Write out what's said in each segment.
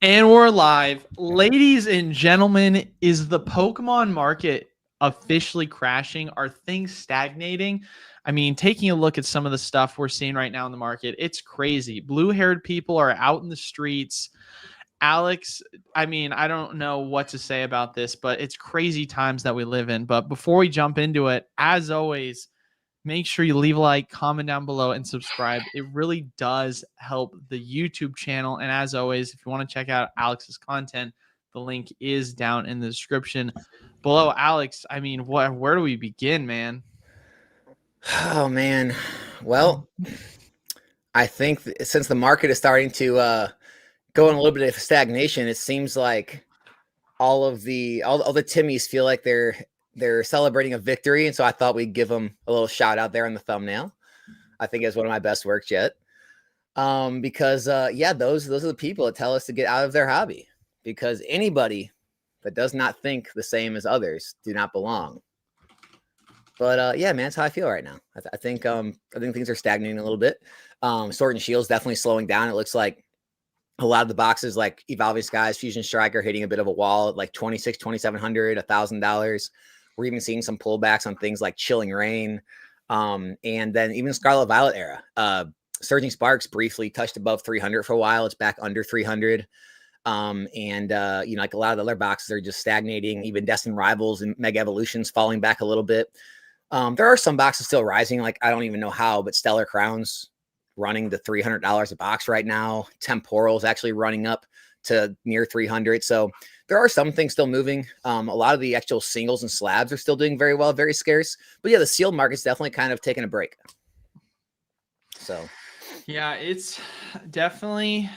And we're live. Ladies and gentlemen, is the Pokemon market officially crashing? Are things stagnating? I mean, taking a look at some of the stuff we're seeing right now in the market, it's crazy. Blue-haired people are out in the streets. Alex, I mean, I don't know what to say about this, but it's crazy times that we live in. But before we jump into it, as always, make sure you leave a like, comment down below, and subscribe. It really does help the YouTube channel. And as always, if you want to check out Alex's content, the link is down in the description below. Alex, I mean, where do we begin, man? Oh man. Well, I think since the market is starting to go in a little bit of stagnation, it seems like all the Timmies feel like they're celebrating a victory, and so I thought we'd give them a little shout out there in the thumbnail. I think it's one of my best works yet. Because yeah, those are the people that tell us to get out of their hobby, because anybody that does not think the same as others do not belong. But yeah, man, that's how I feel right now. I think things are stagnating a little bit. Sword and Shield's definitely slowing down. It looks like a lot of the boxes like Evolving Skies, Fusion Strike are hitting a bit of a wall at like $2,700, $1,000. We're even seeing some pullbacks on things like Chilling Rain. And then even Scarlet Violet era. Surging Sparks briefly touched above 300 for a while. It's back under 300. Like a lot of the other boxes are just stagnating. Even Destined Rivals and Mega Evolutions falling back a little bit. There are some boxes still rising. Like, I don't even know how, but Stellar Crowns running to $300 a box right now. Temporal is actually running up to near 300. So there are some things still moving. A lot of the actual singles and slabs are still doing very well, very scarce. But yeah, the sealed market's definitely kind of taking a break. So yeah, it's definitely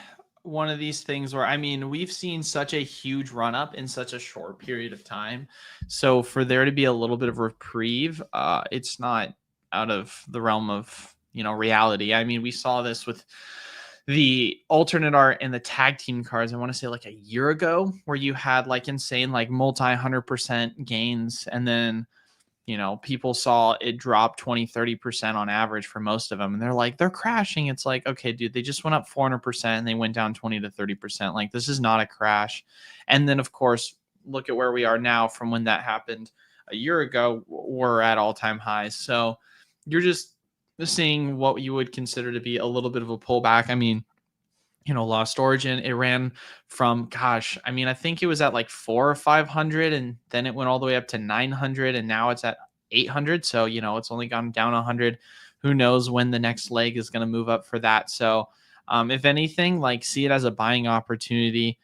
one of these things where, I mean, we've seen such a huge run up in such a short period of time. So for there to be a little bit of reprieve, it's not out of the realm of, reality. I mean, we saw this with the alternate art and the tag team cards. I want to say like a year ago, where you had like insane, like multi 100% gains. And then, people saw it drop 20-30% on average for most of them, and they're like, they're crashing. It's like, okay, dude, they just went up 400% and they went down 20-30%. Like, this is not a crash. And then of course, look at where we are now from when that happened a year ago. We're at all-time highs. So you're just seeing what you would consider to be a little bit of a pullback. I mean, Lost Origin, it ran from, gosh, I mean, I think it was at like 400 or 500, and then it went all the way up to 900, and now it's at 800. So, it's only gone down 100. Who knows when the next leg is going to move up for that. So, if anything, like, see it as a buying opportunity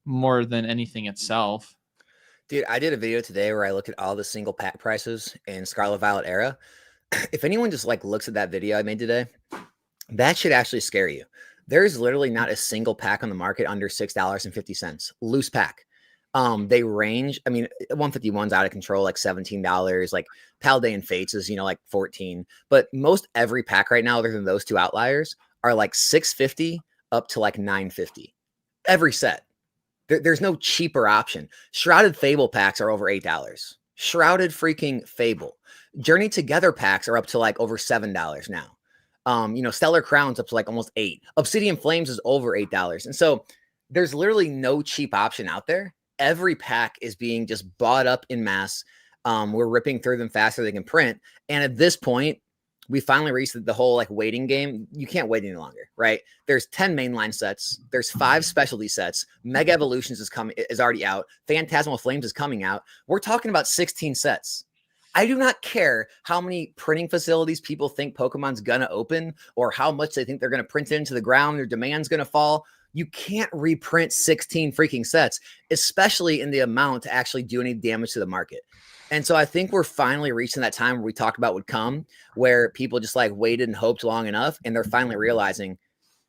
more than anything itself. dude, I did a video today where I looked at all the single pack prices in Scarlet Violet era. If anyone just like looks at that video I made today, that should actually scare you. There's literally not a single pack on the market under $6.50. Loose pack. They range. I mean, 151's out of control, like $17. Like Paldean Fates is, like 14. But most every pack right now, other than those two outliers, are like 650 up to like 950. Every set. There's no cheaper option. Shrouded Fable packs are over $8. Shrouded freaking Fable. Journey Together packs are up to like over $7 now. Stellar Crowns up to like almost $8. Obsidian Flames is over $8. And so there's literally no cheap option out there. Every pack is being just bought up in mass. We're ripping through them faster than they can print. And at this point, we finally reached the whole like waiting game. You can't wait any longer, right? There's 10 mainline sets. There's 5 specialty sets. Mega Evolutions is already out. Phantasmal Flames is coming out. We're talking about 16 sets. I do not care how many printing facilities people think Pokemon's going to open or how much they think they're going to print into the ground. Their demand's going to fall. You can't reprint 16 freaking sets, especially in the amount to actually do any damage to the market. And so I think we're finally reaching that time where we talked about would come, where people just like waited and hoped long enough, and they're finally realizing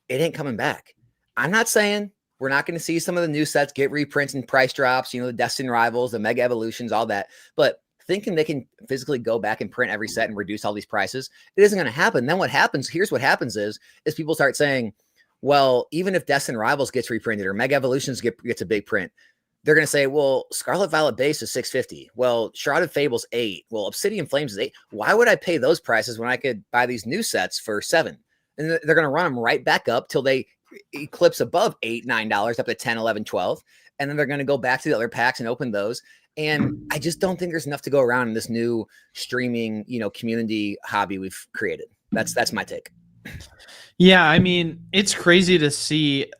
it ain't coming back. I'm not saying we're not going to see some of the new sets get reprints and price drops, the Destined Rivals, the Mega Evolutions, all that. But thinking they can physically go back and print every set and reduce all these prices, it isn't going to happen. Then what happens, here's what happens is people start saying, well, even if Destined Rivals gets reprinted or Mega Evolutions gets a big print, they're going to say, well, Scarlet Violet base is $650. Well, Shrouded Fable's $8. Well, Obsidian Flames is $8. Why would I pay those prices when I could buy these new sets for $7? And they're going to run them right back up till they eclipse above $8, $9 up to 10, 11, 12. And then they're going to go back to the other packs and open those. And I just don't think there's enough to go around in this new streaming, community hobby we've created. That's my take. Yeah, I mean, it's crazy to see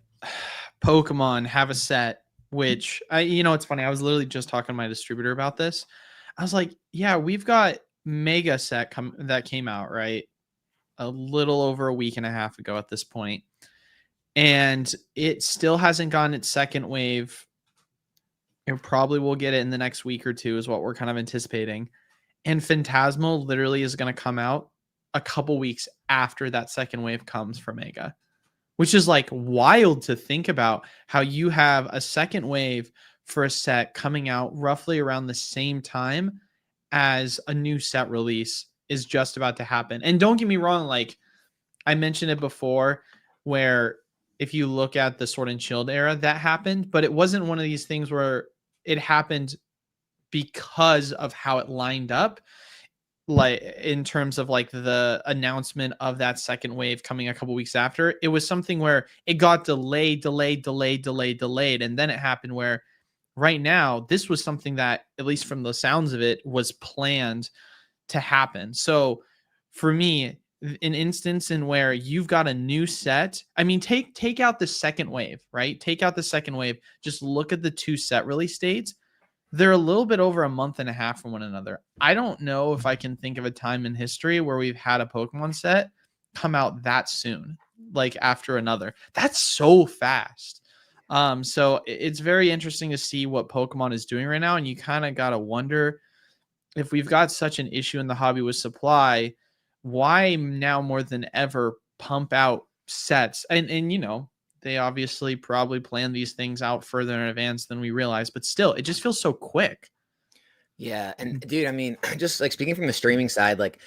Pokemon have a set, which it's funny. I was literally just talking to my distributor about this. I was like, yeah, we've got Mega set that came out, right? A little over a week and a half ago at this point. And it still hasn't gotten its second wave. It probably will get it in the next week or two is what we're kind of anticipating. And Phantasmal literally is going to come out a couple weeks after that second wave comes for Mega, which is like wild to think about, how you have a second wave for a set coming out roughly around the same time as a new set release is just about to happen. And don't get me wrong, like I mentioned it before, where if you look at the Sword and Shield era, that happened, but it wasn't one of these things where it happened because of how it lined up, like in terms of like the announcement of that second wave coming a couple weeks after. It was something where it got delayed, and then it happened where right now this was something that, at least from the sounds of it, was planned to happen. So for me, an instance in where you've got a new set, I mean, take out the second wave, right? Take out the second wave. Just look at the two set release dates. They're a little bit over a month and a half from one another. I don't know if I can think of a time in history where we've had a Pokemon set come out that soon, like after another. That's so fast. So it's very interesting to see what Pokemon is doing right now. And you kind of got to wonder, if we've got such an issue in the hobby with supply, why now more than ever pump out sets? And they obviously probably plan these things out further in advance than we realize, but still, it just feels so quick. Yeah. And dude, I mean, just like speaking from the streaming side, like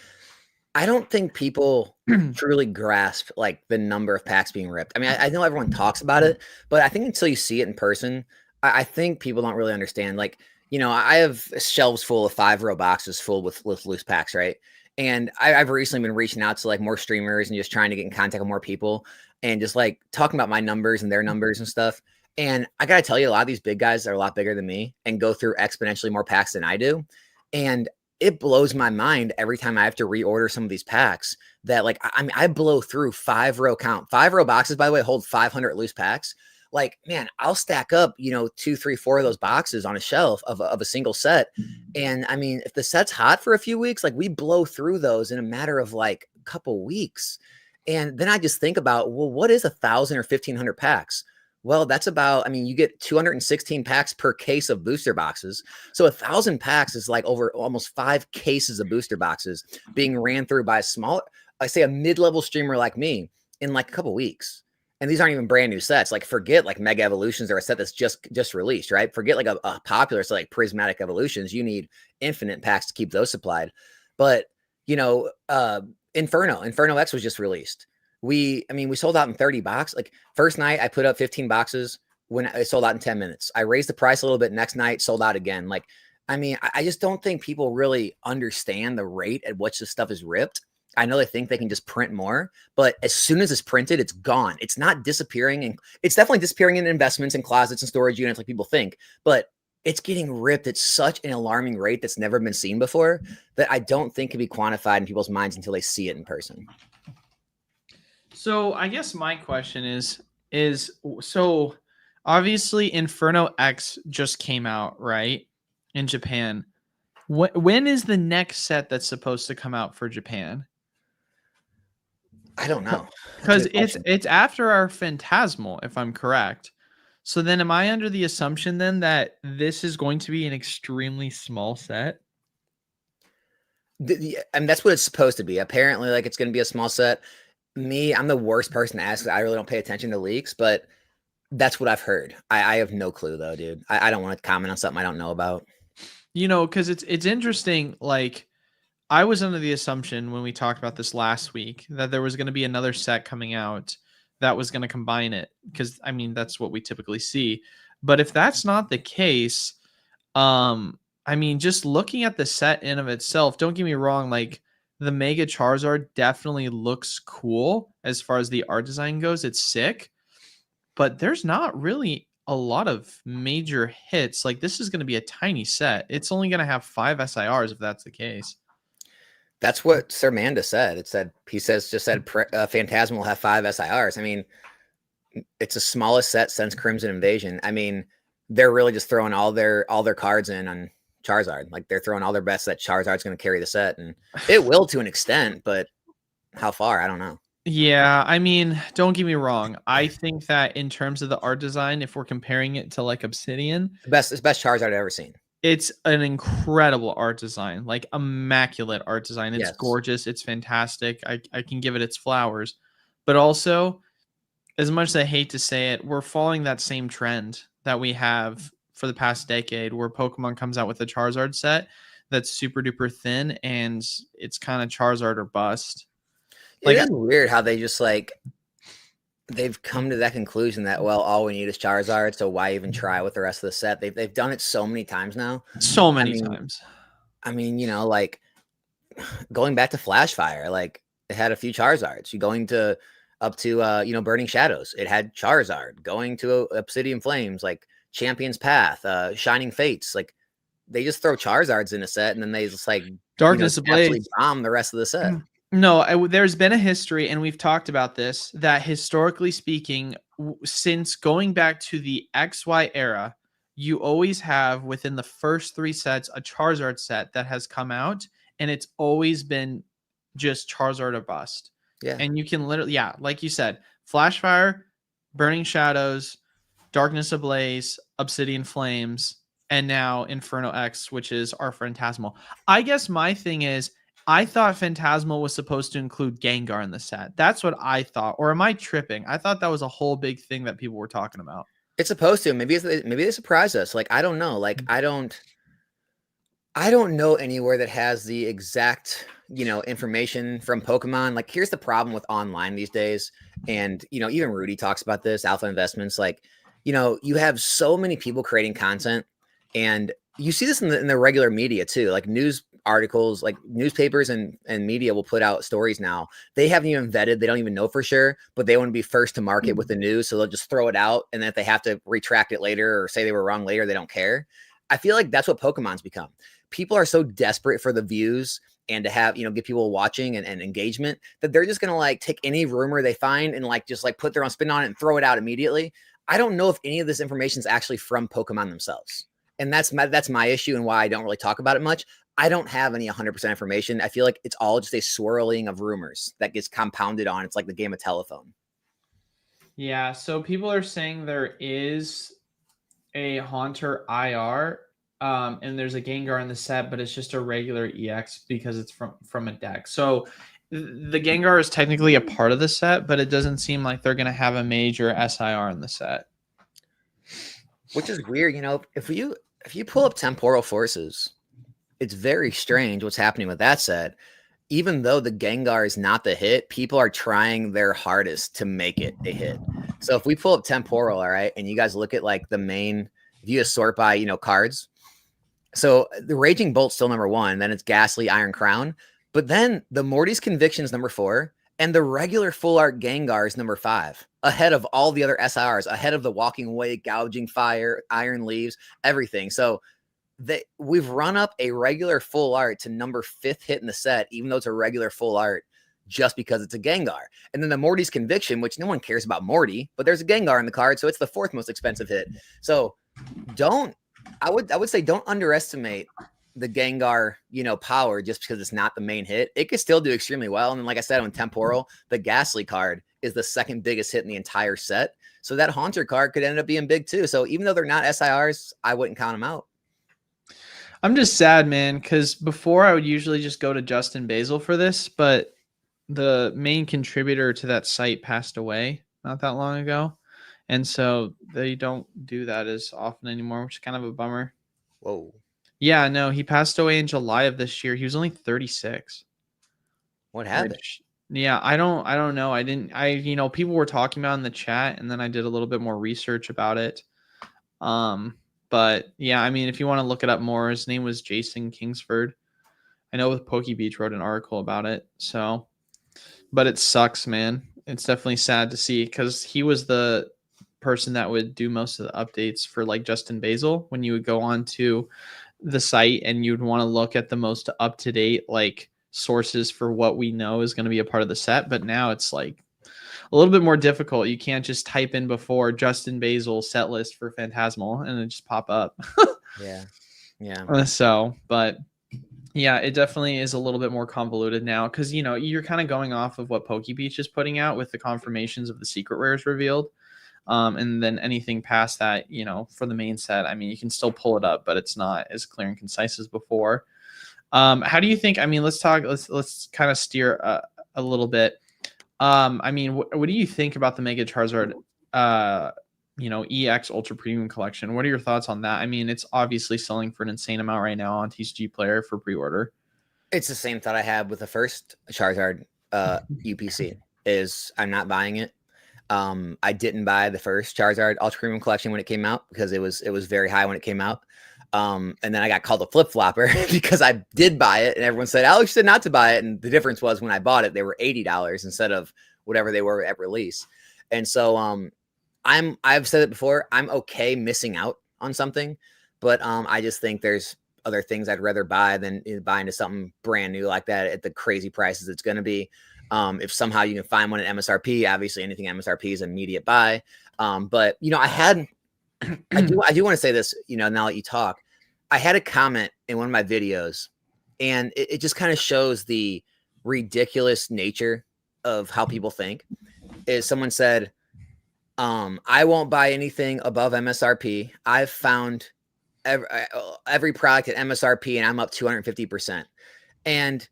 I don't think people truly grasp like the number of packs being ripped. I mean, I know everyone talks about it, but I think until you see it in person, I think people don't really understand. Like, I have shelves full of 5-row boxes full with loose packs, right? And I've recently been reaching out to like more streamers and just trying to get in contact with more people and just like talking about my numbers and their numbers and stuff. And I got to tell you, a lot of these big guys are a lot bigger than me and go through exponentially more packs than I do. And it blows my mind every time I have to reorder some of these packs that like, I mean, I blow through 5-row count. 5-row boxes, by the way, hold 500 loose packs. Like, man, I'll stack up, 2, 3, 4 of those boxes on a shelf of a single set. And I mean, if the set's hot for a few weeks, like we blow through those in a matter of like a couple weeks. And then I just think about, well, what is 1,000 or 1,500 packs? Well, that's about, I mean, you get 216 packs per case of booster boxes. So 1,000 packs is like over almost 5 cases of booster boxes being ran through by a mid-level streamer like me in like a couple weeks. And these aren't even brand new sets. Like forget like Mega Evolutions or a set that's just released, right? Forget like a popular set like Prismatic Evolutions. You need infinite packs to keep those supplied. But, Inferno X was just released. We sold out in 30 boxes. Like first night I put up 15 boxes when it sold out in 10 minutes. I raised the price a little bit. Next night sold out again. Like, I mean, I just don't think people really understand the rate at which this stuff is ripped. I know they think they can just print more, but as soon as it's printed, it's gone. It's not disappearing. And it's definitely disappearing in investments and closets and storage units like people think, but it's getting ripped at such an alarming rate that's never been seen before that I don't think can be quantified in people's minds until they see it in person. So I guess my question is so obviously Inferno X just came out, right? In Japan. When is the next set that's supposed to come out for Japan? I don't know. Because it's after our Phantasmal, if I'm correct. So then am I under the assumption then that this is going to be an extremely small set? I mean, that's what it's supposed to be. Apparently, like it's going to be a small set. I'm the worst person to ask. I really don't pay attention to leaks, but that's what I've heard. I have no clue though, dude. I don't want to comment on something I don't know about. Because it's interesting. Like I was under the assumption when we talked about this last week that there was going to be another set coming out that was going to combine it. Because I mean, that's what we typically see. But if that's not the case, I mean, just looking at the set in of itself, don't get me wrong, like the Mega Charizard definitely looks cool as far as the art design goes. It's sick. but there's not really a lot of major hits. Like this is going to be a tiny set. It's only going to have 5 SIRs if that's the case. That's what Sir Manda said. He just said Phantasmal will have 5 SIRs. I mean, it's the smallest set since Crimson Invasion. I mean, they're really just throwing all their cards in on Charizard. Like they're throwing all their bets that Charizard's going to carry the set, and it will to an extent, but how far? I don't know. Yeah, I mean, don't get me wrong. I think that in terms of the art design, if we're comparing it to like Obsidian, It's the best Charizard I've ever seen. it's an incredible art design, like immaculate art design. It's Yes. gorgeous. It's fantastic. I can give it its flowers. But also, as much as I hate to say it, we're following that same trend that we have for the past decade where Pokemon comes out with a Charizard set that's super duper thin and it's kind of Charizard or bust. Like, it is weird how they just like they've come to that conclusion that, well, all we need is Charizard, so why even try with the rest of the set? They've done it so many times now. So many times. I mean, you know, like going back to Flashfire, like it had a few Charizards. You going to up to you know, Burning Shadows, it had Charizard. Going to Obsidian Flames, like Champion's Path, Shining Fates, like they just throw Charizards in a set and then they just like Darkness Ablaze, bomb the rest of the set. No, there's been a history, and we've talked about this, that historically speaking, since going back to the XY era, you always have within the first 3 sets a Charizard set that has come out, and it's always been just Charizard or bust. Yeah. And you can literally, yeah, like you said, Flashfire, Burning Shadows, Darkness Ablaze, Obsidian Flames, and now Inferno X, which is our Phantasmal. I guess my thing is, I thought Phantasmal was supposed to include Gengar in the set. That's what I thought. Or am I tripping? I thought that was a whole big thing that people were talking about. It's supposed to. Maybe they surprise us. Like, I don't know. Like, I don't know anywhere that has the exact, you know, information from Pokemon. Like, here's the problem with online these days. And, you know, even Rudy talks about this, Alpha Investments. Like, you know, you have so many people creating content, and you see this in the regular media too, like news articles, like newspapers and media will put out stories now. They haven't even vetted. They don't even know for sure, but they want to be first to market with the news. So they'll just throw it out. And then if they have to retract it later or say they were wrong later, they don't care. I feel like that's what Pokemon's become. People are so desperate for the views and to have, you know, get people watching and engagement that they're just going to like take any rumor they find and like, just like put their own spin on it and throw it out immediately. I don't know if any of this information is actually from Pokemon themselves. And that's my issue and why I don't really talk about it much. I don't have any 100% information. I feel like it's all just a swirling of rumors that gets compounded on. It's like the game of telephone. Yeah, so people are saying there is a Haunter IR, and there's a Gengar in the set, but it's just a regular EX because it's from a deck. So the Gengar is technically a part of the set, but it doesn't seem like they're going to have a major SIR in the set. Which is weird, you know, if you pull up Temporal Forces, it's very strange what's happening with that set. Even though the Gengar is not the hit, people are trying their hardest to make it a hit. So if we pull up Temporal, all right, and you guys look at like the main, if you just sort by, you know, cards. So the Raging Bolt's still number 1, then it's Ghastly Iron Crown, but then the Morty's Conviction's number 4, and the regular full art Gengar is number 5, ahead of all the other SIRs, ahead of the Walking Away, Gouging Fire, Iron Leaves, everything. So we've run up a regular full art to number 5th hit in the set, even though it's a regular full art, just because it's a Gengar. And then the Morty's Conviction, which no one cares about Morty, but there's a Gengar in the card, so it's the 4th most expensive hit. So I would say don't underestimate the Gengar, you know, power just because it's not the main hit. It could still do extremely well. And then, like I said, on Temporal, the Ghastly card is the 2nd biggest hit in the entire set. So that Haunter card could end up being big too. So even though they're not SIRs, I wouldn't count them out. I'm just sad, man, because before I would usually just go to Justin Basil for this, but the main contributor to that site passed away not that long ago. And so they don't do that as often anymore, which is kind of a bummer. Whoa. Yeah, no, he passed away in July of this year. He was only 36. What happened? Yeah, I don't know. You know, people were talking about it in the chat, and then I did a little bit more research about it. But yeah, I mean, if you want to look it up more, his name was Jason Kingsford. I know with PokeBeach wrote an article about it. So, but it sucks, man. It's definitely sad to see because he was the person that would do most of the updates for like Justin Basil when you would go on to the site and you'd want to look at the most up-to-date like sources for what we know is going to be a part of the set. But now it's like a little bit more difficult. You can't just type in before Justin Basil set list for Phantasmal and it just pop up. Yeah. So, but yeah, it definitely is a little bit more convoluted now because, you know, you're kind of going off of what PokeBeach is putting out with the confirmations of the secret rares revealed. And then anything past that, you know, for the main set, I mean, you can still pull it up, but it's not as clear and concise as before. How do you think? I mean, let's kind of steer a little bit. I mean, what do you think about the Mega Charizard, you know, EX Ultra Premium Collection? What are your thoughts on that? I mean, it's obviously selling for an insane amount right now on TCG Player for pre-order. It's the same thought I had with the first Charizard UPC. Is I'm not buying it. I didn't buy the first Charizard Ultra Premium Collection when it came out because it was very high when it came out. And then I got called a flip flopper because I did buy it, and everyone said Alex said not to buy it. And the difference was when I bought it, they were $80 instead of whatever they were at release. And so I've said it before, I'm okay missing out on something, but I just think there's other things I'd rather buy than buy into something brand new like that at the crazy prices it's going to be. If somehow you can find one at MSRP, obviously anything MSRP is an immediate buy. But you know, I do want to say this, you know, now that you talk, I had a comment in one of my videos, and it just kind of shows the ridiculous nature of how people think. Is someone said, I won't buy anything above MSRP. I've found every product at MSRP and I'm up 250%. And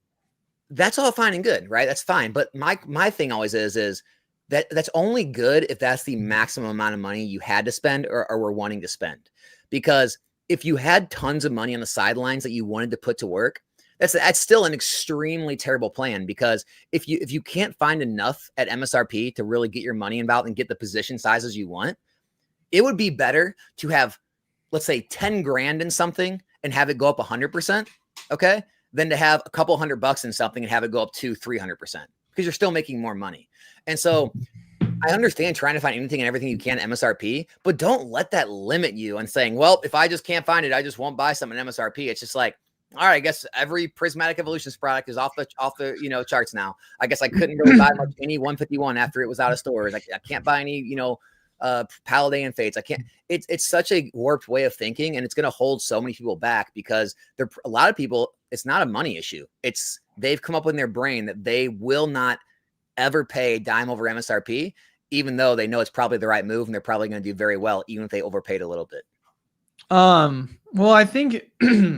that's all fine and good, right? That's fine. But my thing always is that's only good if that's the maximum amount of money you had to spend or were wanting to spend. Because if you had tons of money on the sidelines that you wanted to put to work, that's still an extremely terrible plan. Because if you can't find enough at MSRP to really get your money involved and get the position sizes you want, it would be better to have, let's say, 10 grand in something and have it go up 100%, okay, than to have a couple $100 in something and have it go up to 300%, because you're still making more money. And so I understand trying to find anything and everything you can at MSRP, but don't let that limit you and saying, well, if I just can't find it, I just won't buy something at MSRP. It's just like, all right, I guess every Prismatic Evolutions product is off the you know, charts now. I guess I couldn't really buy much any 151 after it was out of stores. I can't buy any, you know, Paladin Fates. I can't. It's such a warped way of thinking, and it's going to hold so many people back because a lot of people, it's not a money issue. It's they've come up with in their brain that they will not ever pay a dime over MSRP, even though they know it's probably the right move and they're probably going to do very well, even if they overpaid a little bit. Well, I think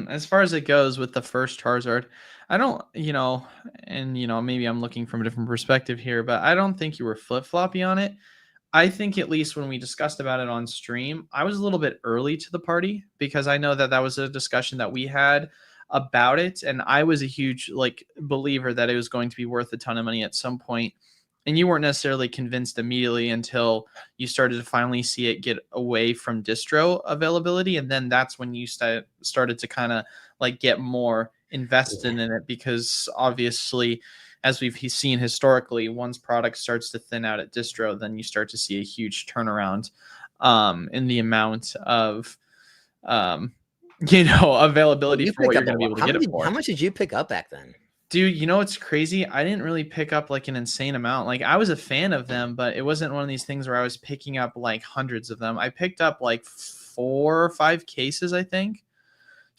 as far as it goes with the first Charizard, I don't, you know, and you know, maybe I'm looking from a different perspective here, but I don't think you were flip-floppy on it. I think at least when we discussed about it on stream, I was a little bit early to the party because I know that that was a discussion that we had about it. And I was a huge like believer that it was going to be worth a ton of money at some point. And you weren't necessarily convinced immediately until you started to finally see it get away from distro availability. And then that's when you started to kind of like get more invested in it, because obviously, as we've seen historically, once product starts to thin out at distro, then you start to see a huge turnaround in the amount of, you know, availability for what you're going to be able to get it for. How much did you pick up back then? Dude, you know what's crazy? I didn't really pick up like an insane amount. Like I was a fan of them, but it wasn't one of these things where I was picking up like hundreds of them. I picked up like 4 or 5 cases, I think.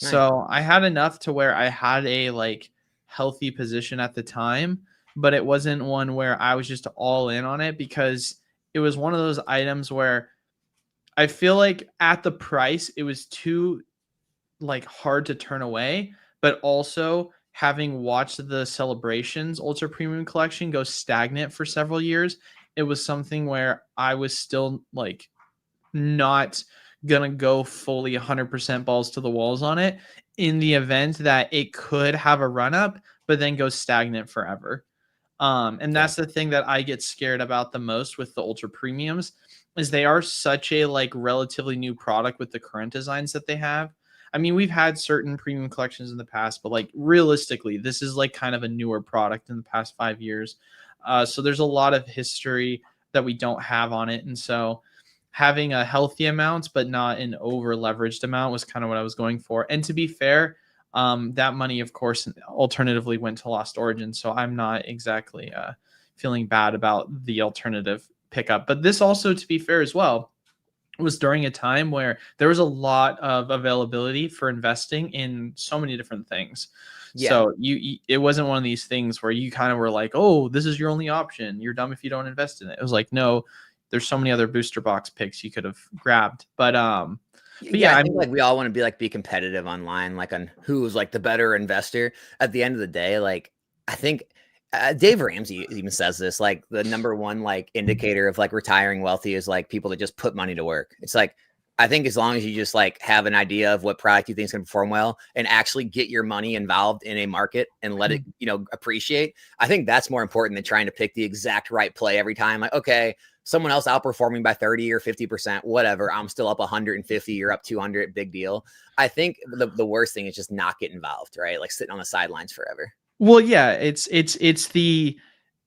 Nice. So I had enough to where I had a like healthy position at the time, but it wasn't one where I was just all in on it, because it was one of those items where I feel like at the price, it was too like hard to turn away, but also having watched the Celebrations Ultra Premium Collection go stagnant for several years, it was something where I was still like not gonna go fully 100% balls to the walls on it in the event that it could have a run up, but then go stagnant forever. And that's the thing that I get scared about the most with the Ultra Premiums, is they are such a like relatively new product with the current designs that they have. I mean, we've had certain premium collections in the past, but like realistically, this is like kind of a newer product in the past 5 years. So there's a lot of history that we don't have on it. And so having a healthy amount, but not an over leveraged amount was kind of what I was going for. And to be fair, that money, of course, alternatively went to Lost Origin. So I'm not exactly feeling bad about the alternative pickup. But this also, to be fair as well, was during a time where there was a lot of availability for investing in so many different things. Yeah. So it wasn't one of these things where you kind of were like, oh, this is your only option. You're dumb if you don't invest in it. It was like, no, there's so many other booster box picks you could have grabbed. But yeah, yeah, I think like we all want to be competitive online, like on who's like the better investor. At the end of the day, like I think Dave Ramsey even says this, like the number one like indicator of like retiring wealthy is like people that just put money to work. It's like I think as long as you just like have an idea of what product you think is going to perform well and actually get your money involved in a market and let it, appreciate. I think that's more important than trying to pick the exact right play every time. Like, okay, someone else outperforming by 30 or 50%, whatever. I'm still up 150, you're up 200, big deal. I think the worst thing is just not get involved, right? Like sitting on the sidelines forever. well, yeah, it's the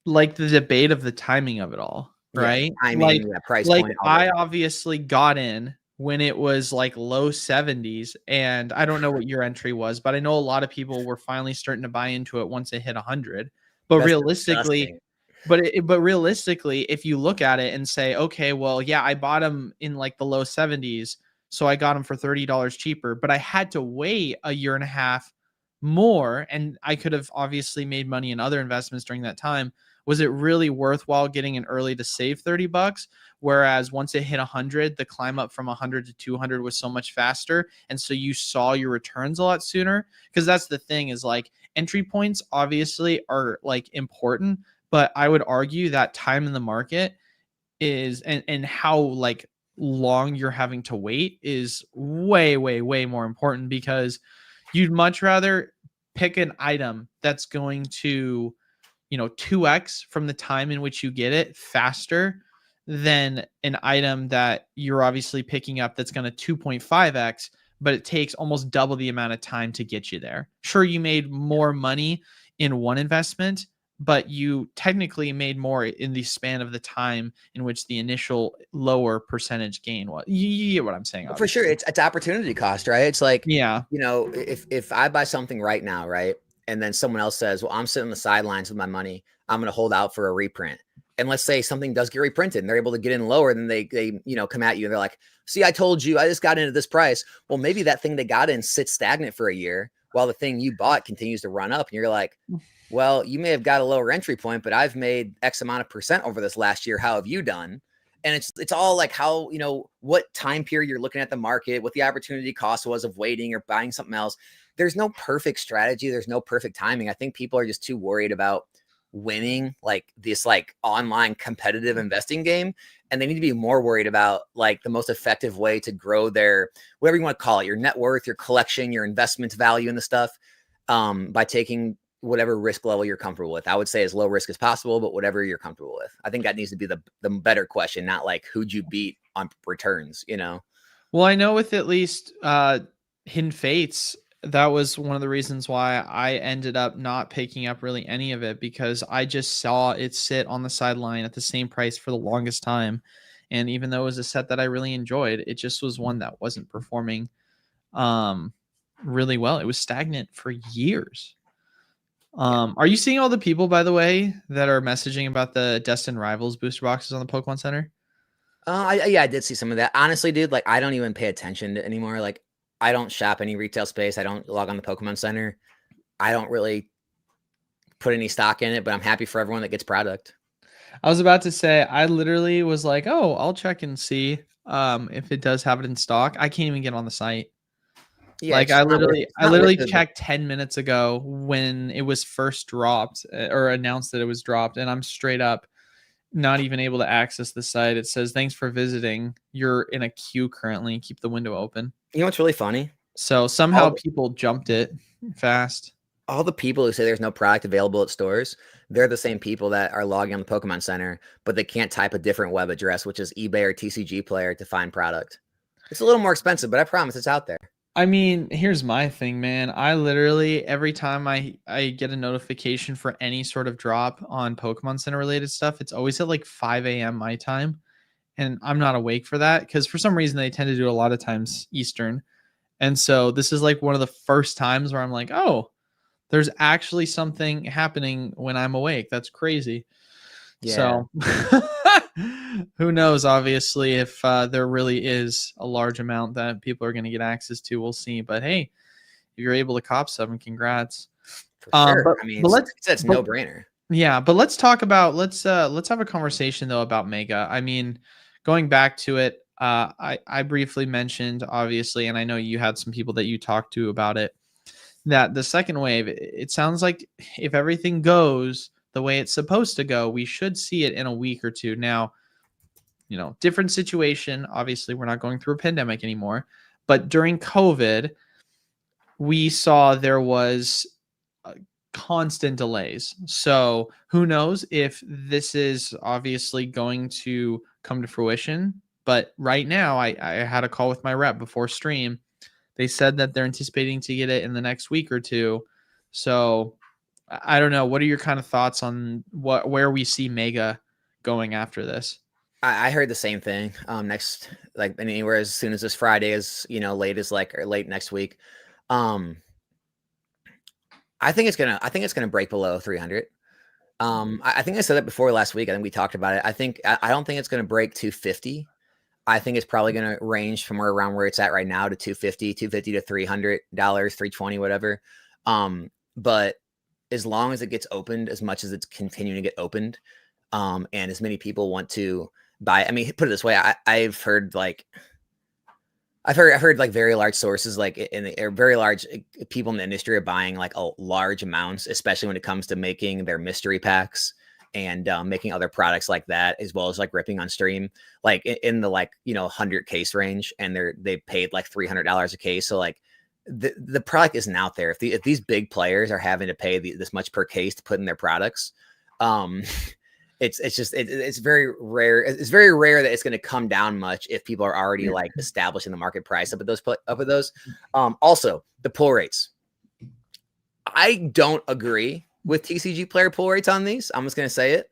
like the debate of the timing of it all, right? Yeah, timing, price point. I obviously got in when it was like low 70s, and I don't know what your entry was, but I know a lot of people were finally starting to buy into it once it hit 100. But That's realistically, disgusting. but realistically, if you look at it and say, okay, well, yeah, I bought them in like the low 70s, so I got them for $30 cheaper, but I had to wait a year and a half more, and I could have obviously made money in other investments during that time. Was it really worthwhile getting in early to save $30? Whereas once it hit 100, the climb up from 100 to 200 was so much faster. And so you saw your returns a lot sooner. Because that's the thing, is like entry points obviously are like important, but I would argue that time in the market is, and how like long you're having to wait is way, way, way more important, because you'd much rather pick an item that's going to 2x from the time in which you get it faster than an item that you're obviously picking up that's going to 2.5x, but it takes almost double the amount of time to get you there. Sure, you made more money in one investment, but you technically made more in the span of the time in which the initial lower percentage gain was. You get what I'm saying? For sure, Obviously. it's opportunity cost, right? It's like, Yeah. if I buy something right now, right, and then someone else says, "Well, I'm sitting on the sidelines with my money. I'm going to hold out for a reprint." And let's say something does get reprinted, and they're able to get in lower, then they come at you and they're like, "See, I told you, I just got into this price." Well, maybe that thing they got in sits stagnant for a year while the thing you bought continues to run up, and you're like, "Well, you may have got a lower entry point, but I've made X amount of percent over this last year. How have you done?" And it's all like how, what time period you're looking at the market, what the opportunity cost was of waiting or buying something else. There's no perfect strategy. There's no perfect timing. I think people are just too worried about winning like this like online competitive investing game. And they need to be more worried about like the most effective way to grow their, whatever you want to call it, your net worth, your collection, your investment value in the stuff, by taking whatever risk level you're comfortable with. I would say as low risk as possible, but whatever you're comfortable with. I think that needs to be the better question, not like who'd you beat on returns, Well, I know with at least Hidden Fates, that was one of the reasons why I ended up not picking up really any of it, because I just saw it sit on the sideline at the same price for the longest time. And even though it was a set that I really enjoyed, it just was one that wasn't performing really well. It was stagnant for years. Are you seeing all the people, by the way, that are messaging about the Destined Rivals booster boxes on the Pokemon Center? I did see some of that. Honestly, dude, like I don't even pay attention to anymore. Like I don't shop any retail space. I don't log on the Pokemon Center. I don't really put any stock in it, but I'm happy for everyone that gets product. I was about to say, I literally was like, oh, I'll check and see if it does have it in stock. I can't even get on the site. Yeah, Like it's not worth, I literally checked 10 minutes ago when it was first dropped or announced that it was dropped, and I'm straight up not even able to access the site. It says, thanks for visiting. You're in a queue currently. Keep the window open. You know what's really funny? So somehow people jumped it fast. All the people who say there's no product available at stores, they're the same people that are logging on the Pokemon Center, but they can't type a different web address, which is eBay or TCG Player, to find product. It's a little more expensive, but I promise it's out there. I mean, here's my thing, man. I literally, every time I get a notification for any sort of drop on Pokemon Center related stuff, it's always at like 5 a.m. my time. and I'm not awake for that because for some reason they tend to do a lot of times Eastern. And so this is like one of the first times where I'm like, oh, there's actually something happening when I'm awake. That's crazy. Yeah. So who knows, obviously, if there really is a large amount that people are going to get access to, we'll see. But hey, if you're able to cop some, congrats. For Um, sure. but, I mean, but let's, it's but no brainer. yeah, but let's talk about let's have a conversation though about Mega. I mean, going back to it, I briefly mentioned obviously, and I know you had some people that you talked to about it, that the second wave, it sounds like if everything goes the way it's supposed to go, we should see it in a week or two. Now, different situation. Obviously, we're not going through a pandemic anymore, but during COVID, we saw there was constant delays. So who knows if this is obviously going to come to fruition. But right now, I had a call with my rep before stream. They said that they're anticipating to get it in the next week or two. So I don't know. What are your kind of thoughts on where we see Mega going after this? I heard the same thing. Next, like anywhere as soon as this Friday is, late as like or late next week. Um, I think it's gonna break below 300. I think I said that before last week. I think we talked about it. I don't think it's gonna break 250. I think it's probably gonna range from around where it's at right now to 250 to $300, 320, whatever. But as long as it gets opened, as much as it's continuing to get opened, and as many people want to buy, I mean, put it this way, I've heard like very large sources, like very large people in the industry are buying like large amounts, especially when it comes to making their mystery packs and making other products like that, as well as like ripping on stream, like in the 100 case range, and they paid like $300 a case. So like the product isn't out there. If these big players are having to pay this much per case to put in their products, it's very rare. It's very rare that it's going to come down much if people are already like establishing the market price up at those. Also, the pull rates. I don't agree with TCG player pull rates on these. I'm just going to say it,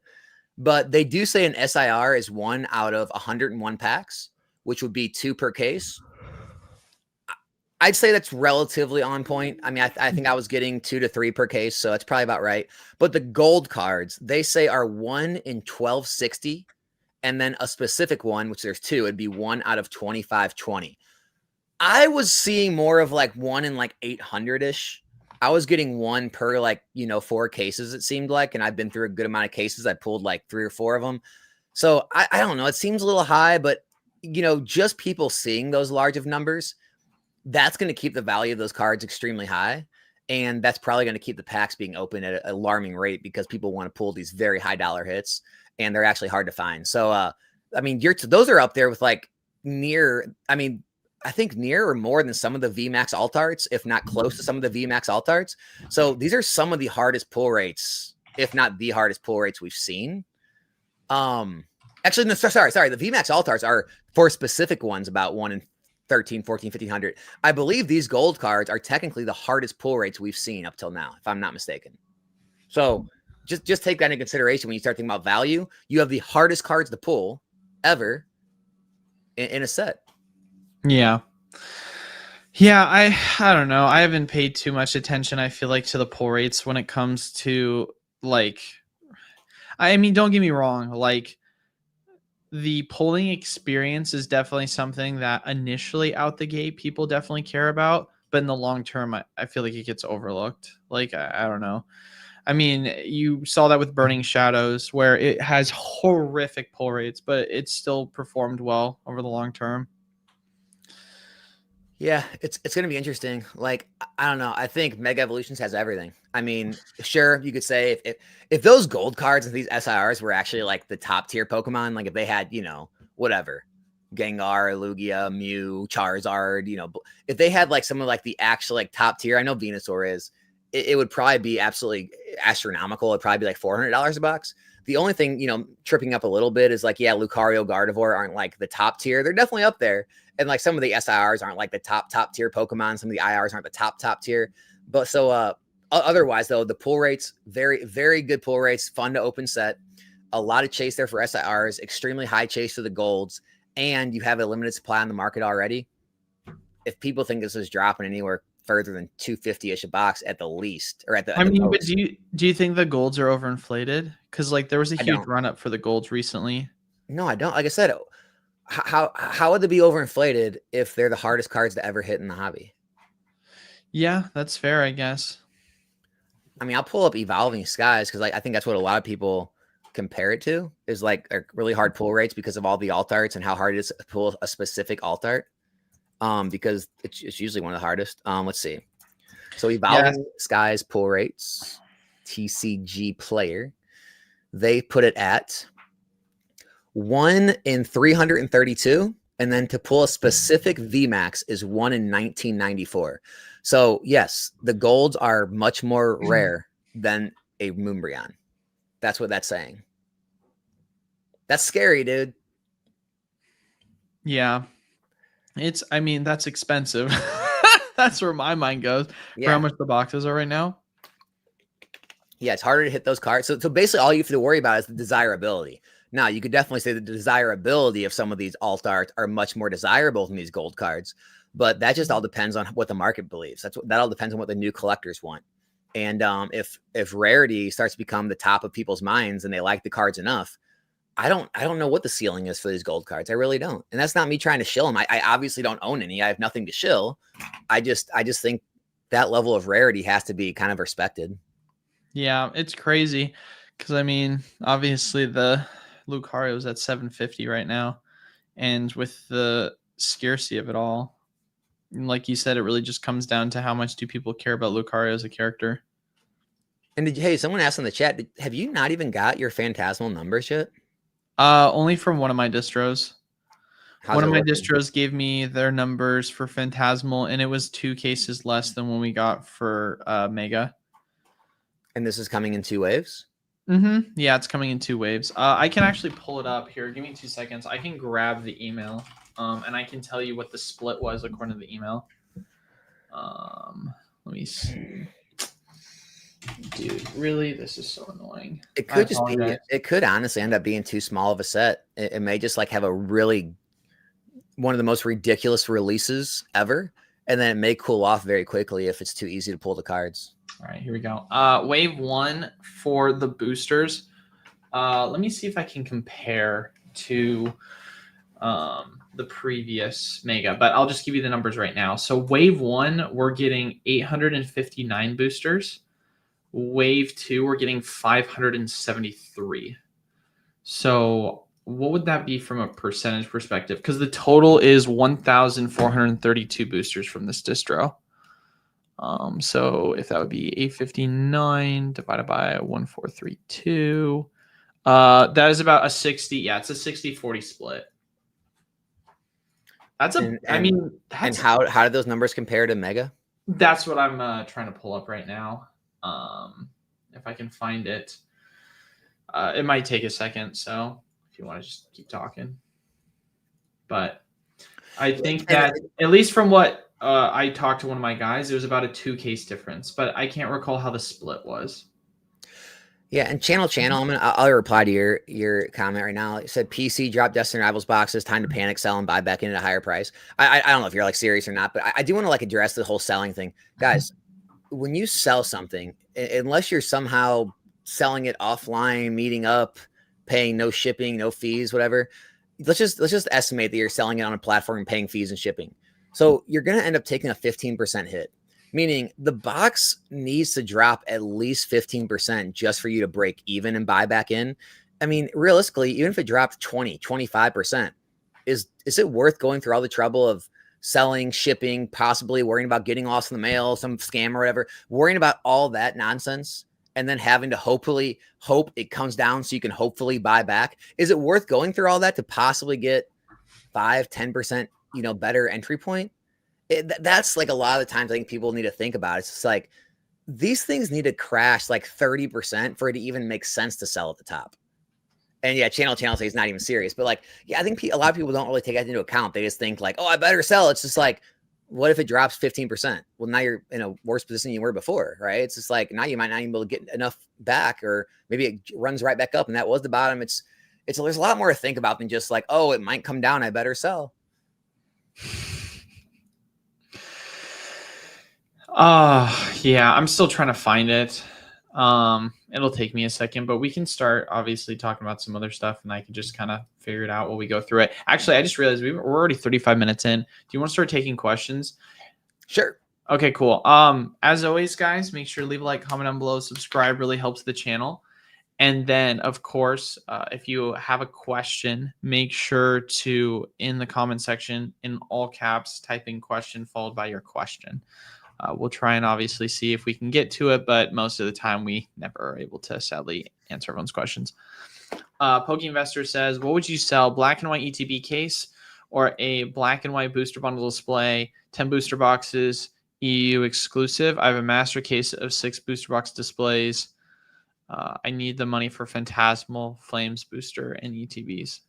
but they do say an SIR is 1 out of 101 packs, which would be 2 per case. I'd say that's relatively on point. I mean, I think I was getting 2 to 3 per case, so that's probably about right. But the gold cards, they say are 1 in 1260, and then a specific one, which there's 2, it'd be 1 out of 2520. I was seeing more of like 1 in like 800-ish. I was getting 1 per 4 cases, it seemed like, and I've been through a good amount of cases. I pulled like 3 or 4 of them. So I don't know. It seems a little high, but just people seeing those large of numbers, that's going to keep the value of those cards extremely high. And that's probably going to keep the packs being open at an alarming rate because people want to pull these very high dollar hits and they're actually hard to find. So, I mean, those are up there with like I think near or more than some of the VMAX alt arts, if not close to some of the VMAX alt arts. So these are some of the hardest pull rates, if not the hardest pull rates we've seen. Actually, no, sorry. The VMAX alt arts are for specific ones about 1 in 13, 14, 1500. I believe these gold cards are technically the hardest pull rates we've seen up till now, if I'm not mistaken. So just take that into consideration when you start thinking about value. You have the hardest cards to pull ever in a set. Yeah. Yeah, I don't know. I haven't paid too much attention, I feel like, to the pull rates when it comes to like, I mean, don't get me wrong, like the polling experience is definitely something that initially out the gate people definitely care about, but in the long term I feel like it gets overlooked. Like I don't know. I mean, you saw that with Burning Shadows where it has horrific pull rates, but it still performed well over the long term. Yeah, it's going to be interesting. Like, I don't know. I think Mega Evolutions has everything. I mean, sure, you could say if those gold cards and these SIRs were actually like the top tier Pokemon, like if they had, whatever, Gengar, Lugia, Mew, Charizard, if they had like some of like the actual like top tier, I know Venusaur is, it would probably be absolutely astronomical. It'd probably be like $400 a box. The only thing, tripping up a little bit is like, yeah, Lucario, Gardevoir aren't like the top tier. They're definitely up there. And like some of the SIRs aren't like the top tier Pokemon. Some of the IRs aren't the top tier. But so otherwise though, the pull rates, very, very good pull rates, fun to open set. a lot of chase there for SIRs, extremely high chase for the golds, and you have a limited supply on the market already. If people think this is dropping anywhere further than 250-ish a box at the least, or at the but most. do you think the golds are overinflated? Because like there was a huge run up for the golds recently. No, I don't. Like I said, how would they be overinflated if they're the hardest cards to ever hit in the hobby? Yeah, that's fair, I guess. I mean, I'll pull up Evolving Skies because I think that's what a lot of people compare it to, is like really hard pull rates because of all the alt arts and how hard it is to pull a specific alt art. Because it's usually one of the hardest. Let's see. So Evolving Skies pull rates, TCG player, they put it at 1 in 332, and then to pull a specific VMAX is 1 in 1994. So yes, the golds are much more rare than a Moonbryon. That's what that's saying. That's scary, dude. Yeah. I mean, that's expensive. That's where my mind goes for how much the boxes are right now. Yeah, it's harder to hit those cards. So basically all you have to worry about is the desirability. Now, you could definitely say the desirability of some of these alt arts are much more desirable than these gold cards, but that just all depends on what the market believes. That all depends on what the new collectors want. And if Rarity starts to become the top of people's minds and they like the cards enough, I don't know what the ceiling is for these gold cards. I really don't. And that's not me trying to shill them. I obviously don't own any. I have nothing to shill. I just think that level of rarity has to be kind of respected. Yeah, it's crazy. Because I mean, obviously the Lucario is at 750 right now. And with the scarcity of it all, like you said, it really just comes down to how much do people care about Lucario as a character. And hey, someone asked in the chat, have you not even got your Phantasmal numbers yet? Only from one of my distros. How's one of my working? distros gave me their numbers for Phantasmal, and it was 2 cases less than when we got for Mega. And this is coming in 2 waves? Mm-hmm. Yeah, it's coming in 2 waves. I can actually pull it up here. Give me 2 seconds. I can grab the email, and I can tell you what the split was according to the email. Let me see. Dude, really? This is so annoying. It could just be, it could honestly end up being too small of a set. It may just like have a really, one of the most ridiculous releases ever. And then it may cool off very quickly if it's too easy to pull the cards. All right, here we go. Wave 1 for the boosters. Let me see if I can compare to the previous Mega, but I'll just give you the numbers right now. So wave 1, we're getting 859 boosters. Wave 2, we're getting 573. So what would that be from a percentage perspective? Because the total is 1,432 boosters from this distro. So if that would be 859 divided by 1,432, that is about a 60. Yeah, it's a 60-40 split. That's and how do those numbers compare to Mega? That's what I'm trying to pull up right now. If I can find it, it might take a second. So if you want to just keep talking, but I think that at least from what I talked to one of my guys, it was about a 2 case difference, but I can't recall how the split was. Yeah, and channel, I'll reply to your comment right now. It said PC drop Destiny Rivals boxes, time to panic sell and buy back in at a higher price. I don't know if you're like serious or not, but I do want to like address the whole selling thing, guys. When you sell something, unless you're somehow selling it offline, meeting up, paying no shipping, no fees, whatever, let's just estimate that you're selling it on a platform and paying fees and shipping. So you're going to end up taking a 15% hit, meaning the box needs to drop at least 15% just for you to break even and buy back in. I mean, realistically, even if it dropped 20, 25%, is it worth going through all the trouble of selling, shipping, possibly worrying about getting lost in the mail, some scam or whatever, worrying about all that nonsense, and then having to hope it comes down so you can hopefully buy back? Is it worth going through all that to possibly get 5-10%, better entry point? That's like a lot of the times I think people need to think about. It's just like these things need to crash like 30% for it to even make sense to sell at the top. And yeah, channel say it's not even serious, but like, yeah, I think a lot of people don't really take that into account. They just think like, oh, I better sell. It's just like, what if it drops 15%? Well, now you're in a worse position than you were before, right? It's just like now you might not even be able to get enough back, or maybe it runs right back up and that was the bottom. There's a lot more to think about than just like, oh, it might come down, I better sell. Yeah, I'm still trying to find it. It'll take me a second, but we can start obviously talking about some other stuff and I can just kind of figure it out while we go through it. Actually, I just realized we're already 35 minutes in. Do you want to start taking questions? Sure. Okay, cool. As always, guys, make sure to leave a like, comment down below, subscribe, really helps the channel. And then, of course, if you have a question, make sure to, in the comment section, in all caps, type in question followed by your question. We'll try and obviously see if we can get to it, but most of the time we never are able to sadly answer everyone's questions. Poke Investor says, what would you sell, black and white ETB case or a black and white booster bundle display, 10 booster boxes, EU exclusive? I have a master case of 6 booster box displays. I need the money for Phantasmal Flames booster and ETBs.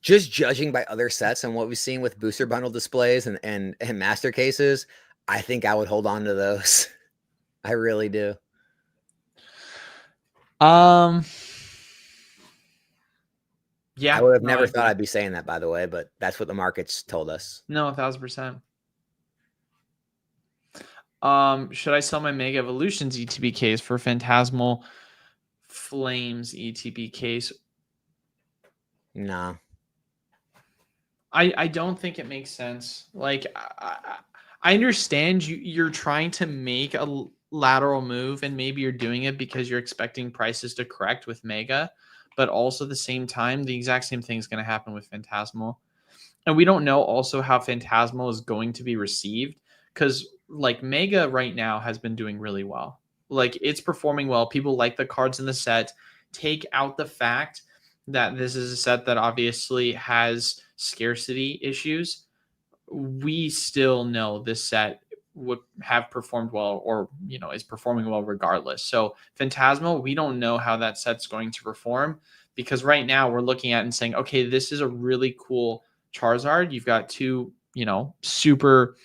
Just judging by other sets and what we've seen with booster bundle displays and master cases, I think I would hold on to those. I really do. Yeah, I would have never thought I'd be saying that, by the way, but that's what the market's told us. No, 1,000%. Should I sell my Mega Evolutions ETB case for Phantasmal Flames ETB case? No. I don't think it makes sense. Like, I understand you're trying to make a lateral move and maybe you're doing it because you're expecting prices to correct with Mega, but also at the same time, the exact same thing is going to happen with Phantasmal. And we don't know also how Phantasmal is going to be received because like Mega right now has been doing really well. Like it's performing well. People like the cards in the set. Take out the fact that this is a set that obviously has scarcity issues. We still know this set would have performed well or, you know, is performing well regardless. So Phantasmal, we don't know how that set's going to perform because right now we're looking at and saying, okay, this is a really cool Charizard. You've got 2, you know, super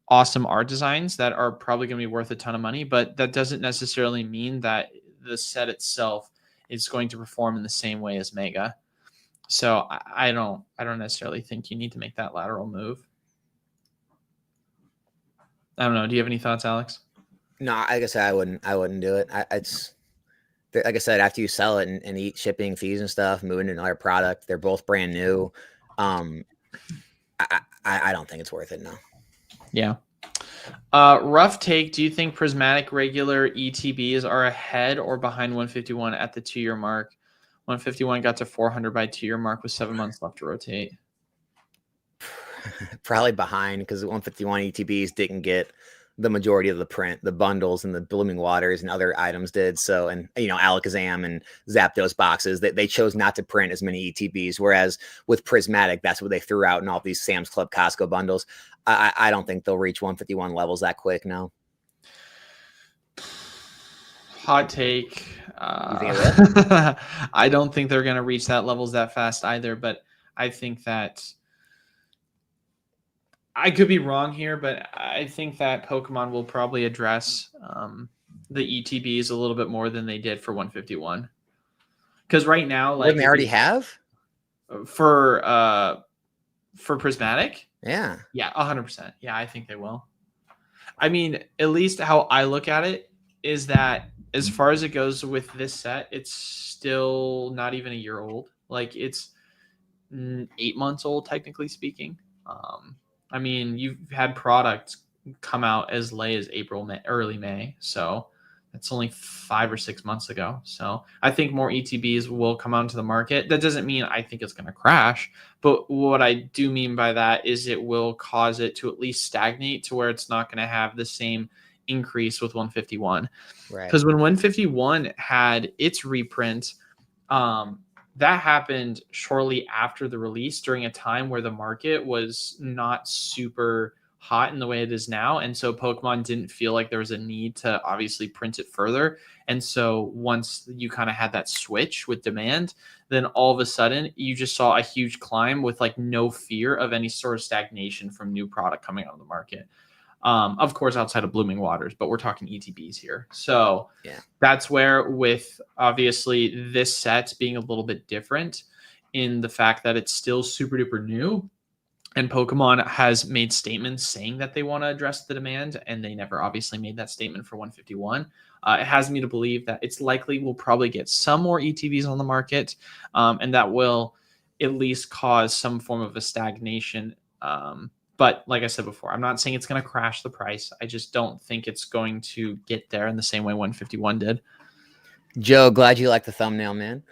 awesome art designs that are probably going to be worth a ton of money, but that doesn't necessarily mean that the set itself is going to perform in the same way as Mega. So I don't necessarily think you need to make that lateral move. I don't know. Do you have any thoughts, Alex? No, like I said, I wouldn't do it. It's like I said, after you sell it and eat shipping fees and stuff, moving to another product, they're both brand new. I don't think it's worth it. No. Yeah. Rough take. Do you think prismatic regular ETBs are ahead or behind 151 at the 2-year mark? 151 got to 400 by 2-year mark with 7 months left to rotate. Probably behind because 151 ETBs didn't get the majority of the print, the bundles and the blooming waters and other items did. So, and you know, Alakazam and Zapdos boxes, they chose not to print as many ETBs. Whereas with Prismatic, that's what they threw out in all these Sam's Club Costco bundles. I don't think they'll reach 151 levels that quick. No. Hot take. You think it will? I don't think they're going to reach that levels that fast either, but I think that I could be wrong here, but I think that Pokemon will probably address the ETBs a little bit more than they did for 151. Because right now, like they already have for Prismatic, yeah, 100%. Yeah, I think they will. I mean, at least how I look at it is that as far as it goes with this set, it's still not even a year old. Like it's 8 months old, technically speaking. I mean, you've had products come out as late as April, May, early May. So that's only 5 or 6 months ago. So I think more ETBs will come onto the market. That doesn't mean I think it's going to crash. But what I do mean by that is it will cause it to at least stagnate to where it's not going to have the same increase with 151. right? Because when 151 had its reprint, that happened shortly after the release during a time where the market was not super hot in the way it is now. And so Pokemon didn't feel like there was a need to obviously print it further. And so once you kind of had that switch with demand, then all of a sudden you just saw a huge climb with like no fear of any sort of stagnation from new product coming out of the market. Of course, outside of Blooming Waters, but we're talking ETBs here. So Yeah. that's where, with obviously this set being a little bit different in the fact that it's still super duper new, and Pokemon has made statements saying that they want to address the demand, and they never obviously made that statement for 151. It has me to believe that it's likely we'll probably get some more ETBs on the market, and that will at least cause some form of a stagnation. But like I said before, I'm not saying it's going to crash the price. I just don't think it's going to get there in the same way 151 did. Joe, glad you like the thumbnail, man.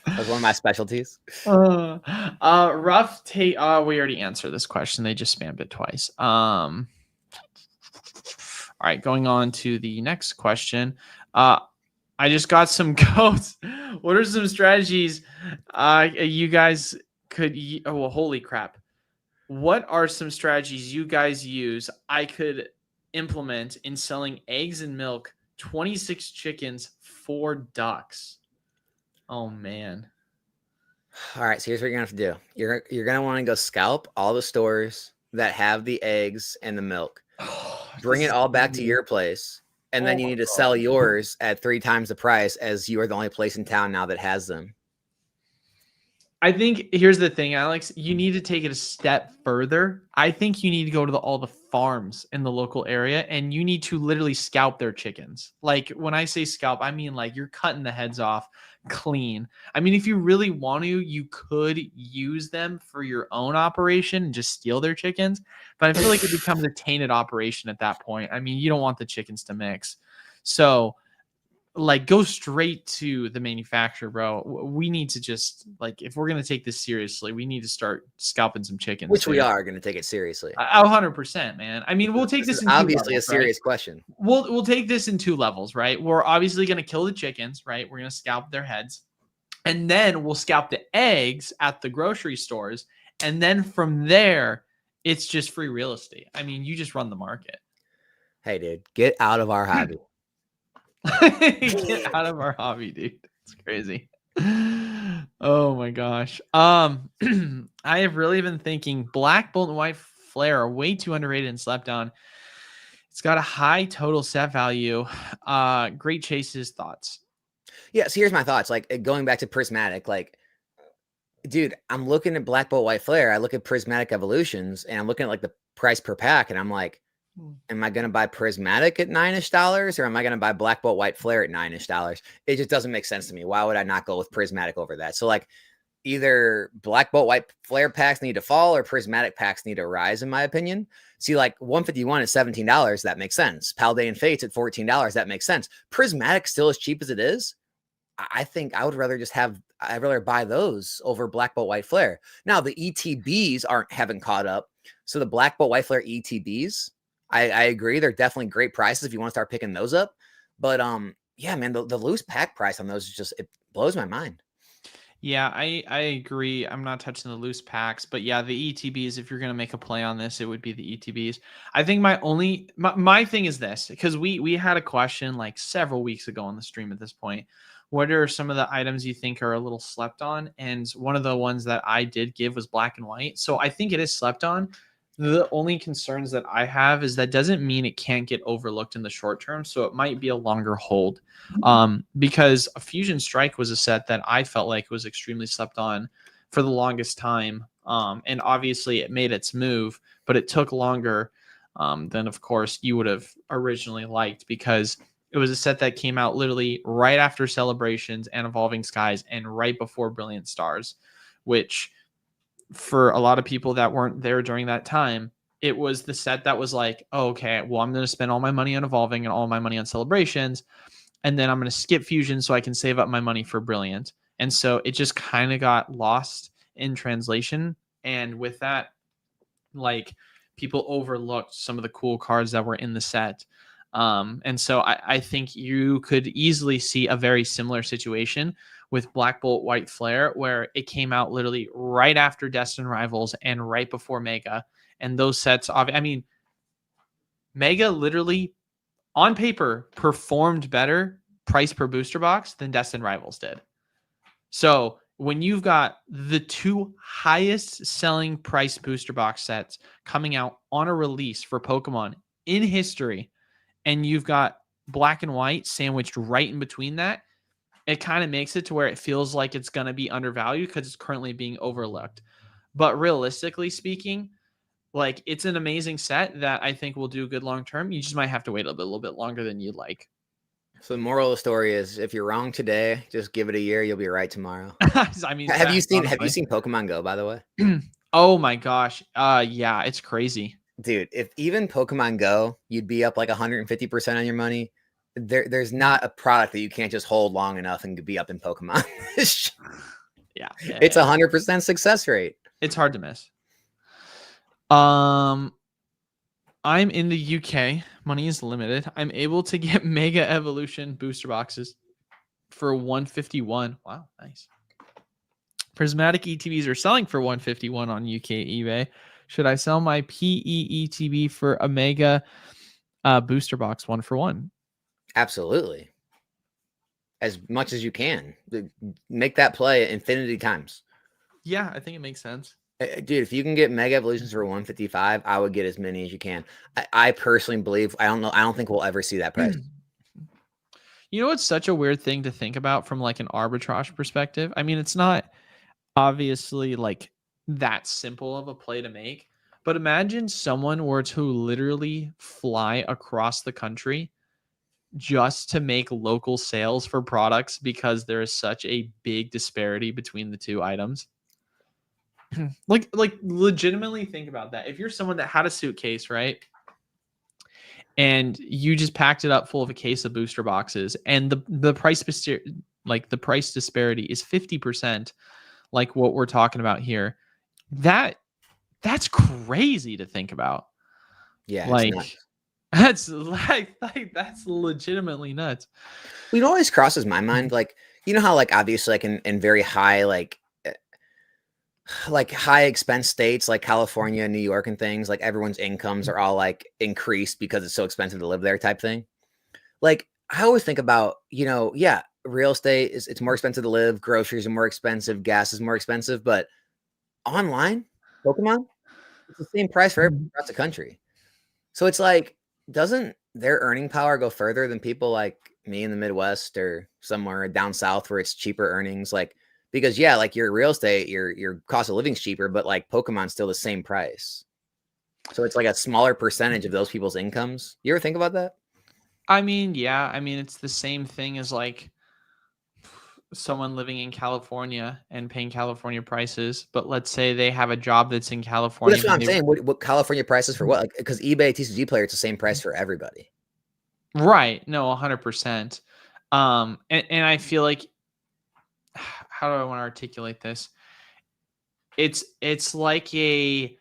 That's one of my specialties. Rough take. We already answered this question. They just spammed it twice. All right, going on to the next question. I just got some codes. What are some strategies you guys could? Oh, well, holy crap! What are some strategies you guys use I could implement in selling eggs and milk, 26 chickens, 4 ducks? Oh, man. All right, so here's what you're gonna have to do. You're gonna want to go scalp all the stores that have the eggs and the milk. Bring it all back to your place, and then you need to sell yours at 3 times the price, as you are the only place in town now that has them. I think here's the thing, Alex. You need to take it a step further. I think you need to go to all the farms in the local area, and you need to literally scalp their chickens. Like, when I say scalp, I mean like you're cutting the heads off clean. I mean, if you really want to, you could use them for your own operation and just steal their chickens. But I feel like it becomes a tainted operation at that point. I mean, you don't want the chickens to mix. So, like, go straight to the manufacturer, bro. We need to just, like, if we're going to take this seriously, we need to start scalping some chickens. Which we are going to take it seriously. 100%, man. I mean, we'll take this in obviously levels, a serious right? question. We'll take this in 2 levels, right? We're obviously going to kill the chickens, right? We're going to scalp their heads. And then we'll scalp the eggs at the grocery stores. And then from there, it's just free real estate. I mean, you just run the market. Hey, dude, get out of our hobby. Get out of our hobby, dude. It's crazy. Oh my gosh. I have really been thinking Black Bolt and White Flare are way too underrated and slept on. It's got a high total set value. Great chases. Thoughts? Yeah, so here's my thoughts. Like, going back to Prismatic, like, dude, I'm looking at Black Bolt White Flare. I look at Prismatic Evolutions, and I'm looking at like the price per pack, and I'm like, am I going to buy Prismatic at $9-ish, or am I going to buy Black Bolt White Flare at $9-ish? It just doesn't make sense to me. Why would I not go with Prismatic over that? So, like, either Black Bolt White Flare packs need to fall or Prismatic packs need to rise, in my opinion. See, like, 151 at $17, that makes sense. Paldean Fates at $14, that makes sense. Prismatic still as cheap as it is. I think I would rather I'd rather buy those over Black Bolt White Flare. Now, the ETBs haven't caught up. So the Black Bolt White Flare ETBs, I agree. They're definitely great prices if you want to start picking those up. But yeah, man, the loose pack price on those is just, it blows my mind. Yeah, I agree. I'm not touching the loose packs, but yeah, the ETBs, if you're going to make a play on this, it would be the ETBs. I think my thing is this, because we had a question like several weeks ago on the stream at this point. What are some of the items you think are a little slept on? And one of the ones that I did give was black and white. So I think it is slept on. The only concerns that I have is that doesn't mean it can't get overlooked in the short term. So it might be a longer hold, because a Fusion Strike was a set that I felt like was extremely slept on for the longest time. And obviously it made its move, but it took longer than, of course, you would have originally liked, because it was a set that came out literally right after Celebrations and Evolving Skies and right before Brilliant Stars, which, for a lot of people that weren't there during that time, it was the set that was like, oh, okay, well, I'm going to spend all my money on Evolving and all my money on Celebrations, and then I'm going to skip Fusion so I can save up my money for Brilliant. And so it just kind of got lost in translation. And with that, like, people overlooked some of the cool cards that were in the set. And so I think you could easily see a very similar situation with Black Bolt White Flare, where it came out literally right after Destined Rivals and right before Mega. And those sets, I mean, Mega literally on paper performed better price per booster box than Destined Rivals did. So when you've got the two highest selling price booster box sets coming out on a release for Pokemon in history, and you've got Black and White sandwiched right in between that, it kind of makes it to where it feels like it's going to be undervalued because it's currently being overlooked. But realistically speaking, like, it's an amazing set that I think will do good long term. You just might have to wait a little bit longer than you'd like. So the moral of the story is, if you're wrong today, just give it a year. You'll be right tomorrow. I mean, Have you seen Pokemon Go, by the way? Oh my gosh. Yeah, it's crazy. Dude, if even Pokemon Go, you'd be up like 150% on your money. There's not a product that you can't just hold long enough and be up in Pokemon. Yeah. It's 100% success rate. It's hard to miss. I'm in the UK. Money is limited. I'm able to get Mega Evolution booster boxes for 151. Wow, nice. Prismatic ETBs are selling for 151 on UK eBay. Should I sell my PE ETB for a Mega booster box 1-for-1? Absolutely. As much as you can. Make that play infinity times. Yeah, I think it makes sense. Dude, if you can get Mega Evolutions for 155, I would get as many as you can. I personally believe, I don't think we'll ever see that price. You know, it's such a weird thing to think about from like an arbitrage perspective. I mean, it's not obviously like that simple of a play to make, but imagine someone were to literally fly across the country just to make local sales for products because there is such a big disparity between the two items. like legitimately think about that. If you're someone that had a suitcase, right, and you just packed it up full of a case of booster boxes, and the price disparity is 50%, like what we're talking about here, that's crazy to think about. Yeah, like that's that's legitimately nuts. It always crosses my mind, like, you know how, like, obviously, like in very high, like high expense states like California, New York, and things, like everyone's incomes are all like increased because it's so expensive to live there type thing. Like, I always think about, yeah, real estate it's more expensive to live, groceries are more expensive, gas is more expensive, but online Pokemon, it's the same price for everyone across the country. So it's like, doesn't their earning power go further than people like me in the Midwest or somewhere down south where it's cheaper earnings? Like, because yeah, like your real estate, your cost of living is cheaper, but like Pokemon's still the same price. So it's like a smaller percentage of those people's incomes. You ever think about that? I mean, yeah. I mean, it's the same thing as like someone living in California and paying California prices, but let's say they have a job that's in Well, California. that's what I'm saying. What California prices for what? Like, because eBay TCG player, it's the same price for everybody. Right. No, 100%. And I feel like, how do I want to articulate this? It's like a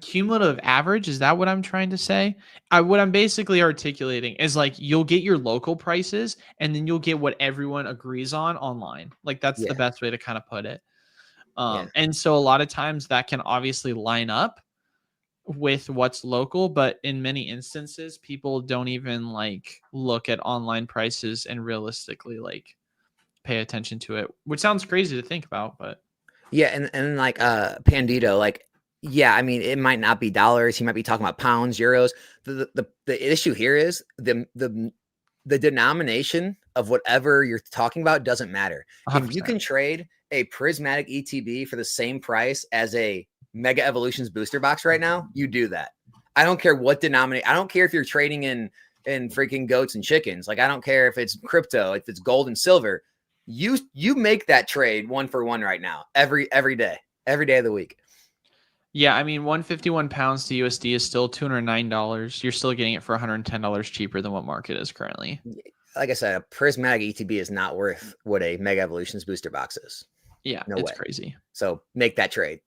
cumulative average. Is that what I'm trying to say? What I'm basically articulating is like, you'll get your local prices and then you'll get what everyone agrees on online. Like, that's the best way to kind of put it. And so a lot of times that can obviously line up with what's local, but in many instances, people don't even like look at online prices and realistically like pay attention to it, which sounds crazy to think about, but yeah. And like Pandito, like, yeah, I mean, it might not be dollars. He might be talking about pounds, euros. The issue here is the denomination of whatever you're talking about doesn't matter. 100%. If you can trade a Prismatic ETB for the same price as a Mega Evolutions booster box right now, you do that. I don't care what denominate. I don't care if you're trading in freaking goats and chickens. Like, I don't care if it's crypto, if it's gold and silver. You make that trade 1-for-1 right now, every day of the week. Yeah, I mean, 151 pounds to USD is still $209. You're still getting it for $110 cheaper than what market is currently. Like I said, a Prismatic ETB is not worth what a Mega Evolutions booster box is. Yeah, no it's way. Crazy. So make that trade.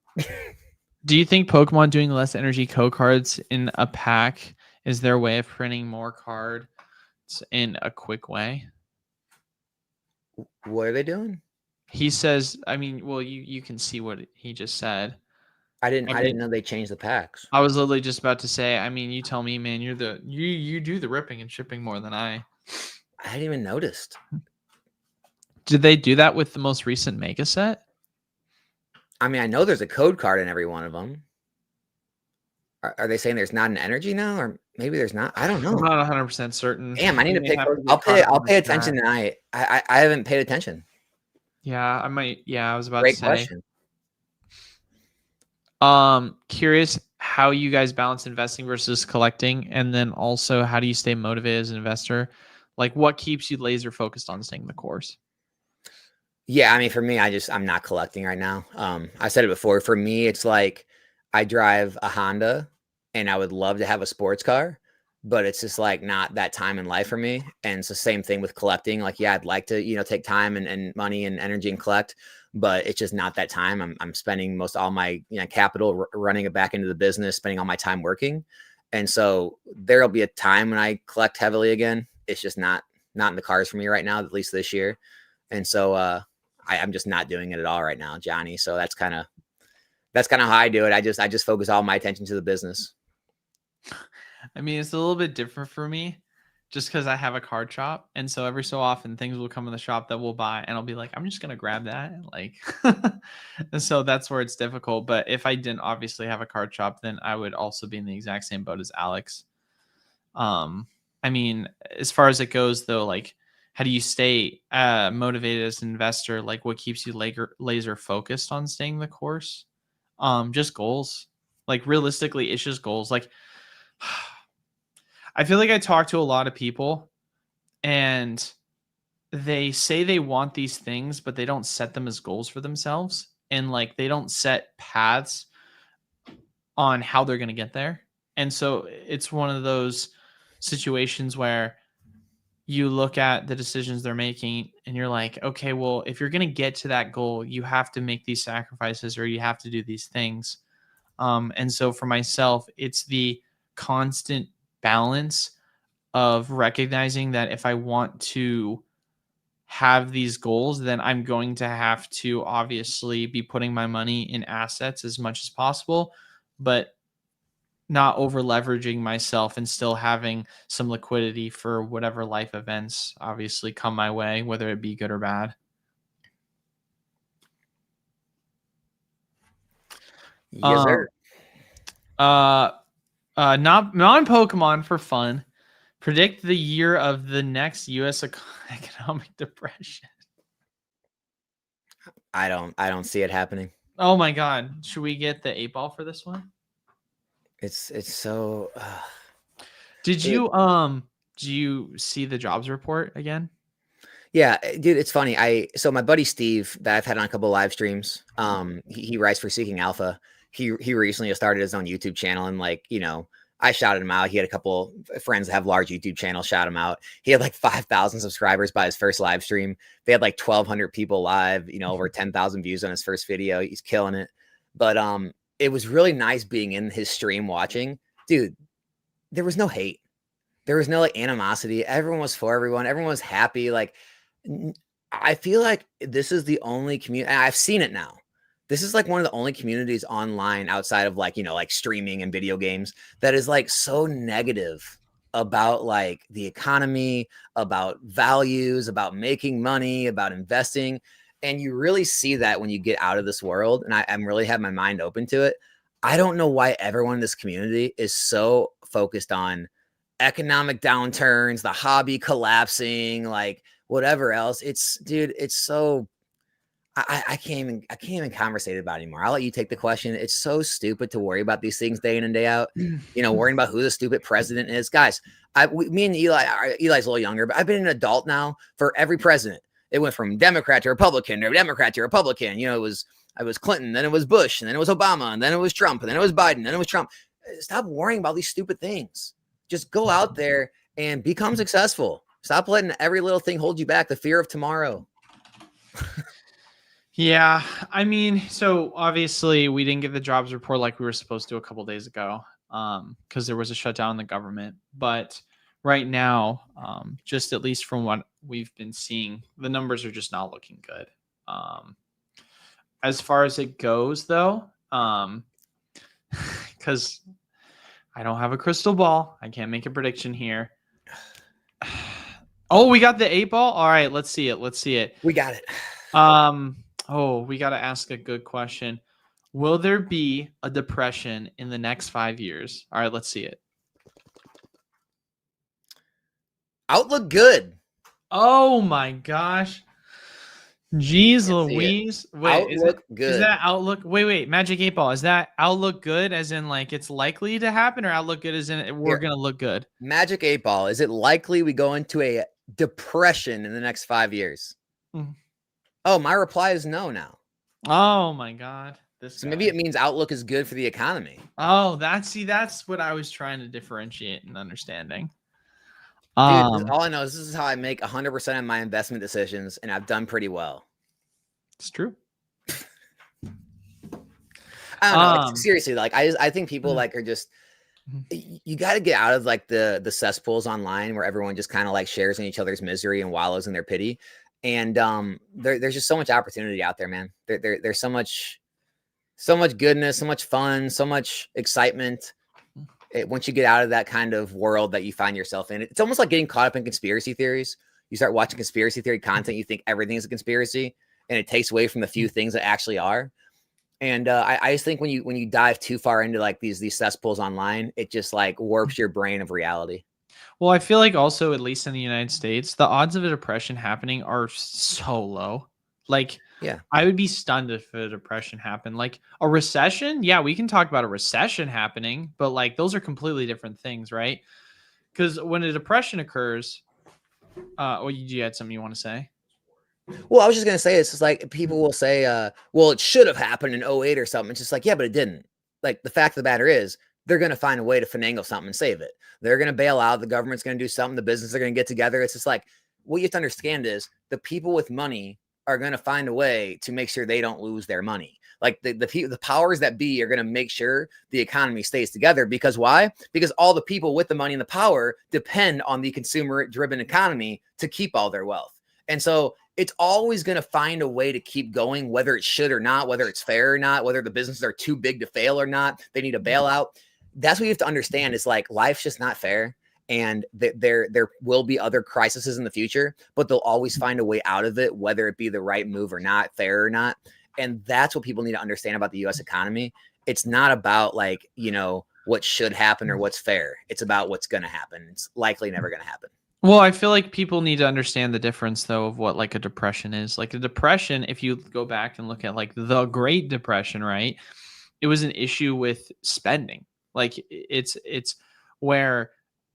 Do you think Pokemon doing less energy code cards in a pack is their way of printing more cards in a quick way? What are they doing? He says, I mean, well, you can see what he just said. I I didn't mean, know they changed the packs. I was literally just about to say, I mean, you tell me, man, you do the ripping and shipping more than I. I hadn't even noticed. Did they do that with the most recent mega set? I mean, I know there's a code card in every one of them. Are they saying there's not an energy now, or maybe there's not? I don't I'm know. not 100% certain. Damn, I need You to may pick. have to get caught up I'll in the pay chat. attention tonight. I haven't paid attention. Yeah, I might. Yeah, I was about to Great say. question. Curious how you guys balance investing versus collecting, and then also how do you stay motivated as an investor? Like, what keeps you laser focused on staying the course? Yeah, I mean, for me, I'm not collecting right now. I said it before. For me, it's like I drive a Honda, and I would love to have a sports car, but it's just like not that time in life for me. And it's the same thing with collecting. Like, yeah, I'd like to, take time and money and energy and collect, but it's just not that time. I'm spending most all my capital running it back into the business, spending all my time working, and so there'll be a time when I collect heavily again. It's just not in the cards for me right now, at least this year. And so I'm just not doing it at all right now, Johnny. So that's kind of how I do it. I just focus all my attention to the business. I mean, it's a little bit different for me just because I have a card shop. And so every so often things will come in the shop that we'll buy and I'll be like, I'm just going to grab that. Like, and so that's where it's difficult. But if I didn't obviously have a card shop, then I would also be in the exact same boat as Alex. I mean, as far as it goes though, like, how do you stay motivated as an investor? Like, what keeps you laser focused on staying the course? Just goals. Like, realistically, it's just goals. Like, I feel like I talk to a lot of people and they say they want these things, but they don't set them as goals for themselves. And like, they don't set paths on how they're going to get there. And so it's one of those situations where you look at the decisions they're making and you're like, okay, well, if you're going to get to that goal, you have to make these sacrifices or you have to do these things. And so for myself, it's the constant balance of recognizing that if I want to have these goals, then I'm going to have to obviously be putting my money in assets as much as possible, but not over leveraging myself and still having some liquidity for whatever life events obviously come my way, whether it be good or bad. Yes, sir. Not non-Pokemon for fun. Predict the year of the next U.S. economic depression. I don't see it happening. Oh my God! Should we get the 8-ball for this one? It's so. Did you do you see the jobs report again? Yeah, dude, it's funny. So my buddy Steve that I've had on a couple of live streams, he writes for Seeking Alpha. He recently started his own YouTube channel, and I shouted him out. He had a couple friends that have large YouTube channels, shout him out. He had like 5,000 subscribers by his first live stream. They had like 1,200 people live, over 10,000 views on his first video. He's killing it. But it was really nice being in his stream watching. Dude, there was no hate. There was no like animosity. Everyone was for everyone. Everyone was happy. Like, I feel like this is the only community, I've seen it now. This is like one of the only communities online outside of like streaming and video games that is like so negative about like the economy, about values, about making money, about investing. And you really see that when you get out of this world. And I'm really have my mind open to it. I don't know why everyone in this community is so focused on economic downturns, the hobby collapsing, like whatever else. It's so I can't even conversate about it anymore. I'll let you take the question. It's so stupid to worry about these things day in and day out. Worrying about who the stupid president is. Guys, me and Eli's a little younger, but I've been an adult now for every president. It went from Democrat to Republican to Democrat to Republican. It was Clinton, then it was Bush, and then it was Obama, and then it was Trump, and then it was Biden, and then it was Trump. Stop worrying about these stupid things. Just go out there and become successful. Stop letting every little thing hold you back. The fear of tomorrow. Yeah, I mean, so obviously we didn't get the jobs report like we were supposed to a couple days ago, because there was a shutdown in the government. But right now, just at least from what we've been seeing the numbers are just not looking good. As far as it goes, though, because I don't have a crystal ball, I can't make a prediction here. Oh, we got the 8-ball. All right, let's see it. Let's see it. We got it. Oh, we got to ask a good question. Will there be a depression in the next 5 years? All right, let's see it. Outlook good. Oh my gosh. Jeez Can't see it. Louise. Wait, Outlook good. Is that Outlook? Wait. Magic 8-ball. Is that Outlook good as in like it's likely to happen, or Outlook good as in we're going to look good? Magic 8-ball. Is it likely we go into a depression in the next 5 years? Mhm. Oh, my reply is no now. Oh my God. So maybe it means Outlook is good for the economy. Oh, that's what I was trying to differentiate and understanding. Dude, all I know is this is how I make 100% of my investment decisions, and I've done pretty well. It's true. I don't know. Like, seriously, like I think people like are just, you got to get out of like the cesspools online where everyone just kind of like shares in each other's misery and wallows in their pity. And there's just so much opportunity out there, man. There's so much goodness, so much fun, so much excitement. Once you get out of that kind of world that you find yourself in, it's almost like getting caught up in conspiracy theories. You start watching conspiracy theory content, you think everything is a conspiracy, and it takes away from the few things that actually are. And I just think when you dive too far into like these cesspools online, it just like warps your brain of reality. Well, I feel like also, at least in the United States, the odds of a depression happening are so low. Like, yeah, I would be stunned if a depression happened. Like a recession, yeah, we can talk about a recession happening, but like those are completely different things, right? Because when a depression occurs, you had something you want to say? Well, I was just gonna say, it's just like people will say, well, it should have happened in 08 or something. It's just like, yeah, but it didn't. Like the fact of the matter is, they're gonna find a way to finagle something and save it. They're gonna bail out. The government's gonna do something. The businesses are gonna get together. It's just like, what you have to understand is the people with money are going to find a way to make sure they don't lose their money. Like the powers that be are going to make sure the economy stays together. Because why? Because all the people with the money and the power depend on the consumer driven economy to keep all their wealth. And so it's always going to find a way to keep going, whether it should or not, whether it's fair or not, whether the businesses are too big to fail or not, they need a bailout. That's what you have to understand is like, life's just not fair. And there will be other crises in the future, but they'll always find a way out of it, whether it be the right move or not, fair or not. And that's what people need to understand about the U.S. economy. It's not about like, what should happen or what's fair. It's about what's going to happen. It's likely never going to happen. Well, I feel like people need to understand the difference, though, of what like a depression is. Like a depression, if you go back and look at like the Great Depression, right? It was an issue with spending. Like it's where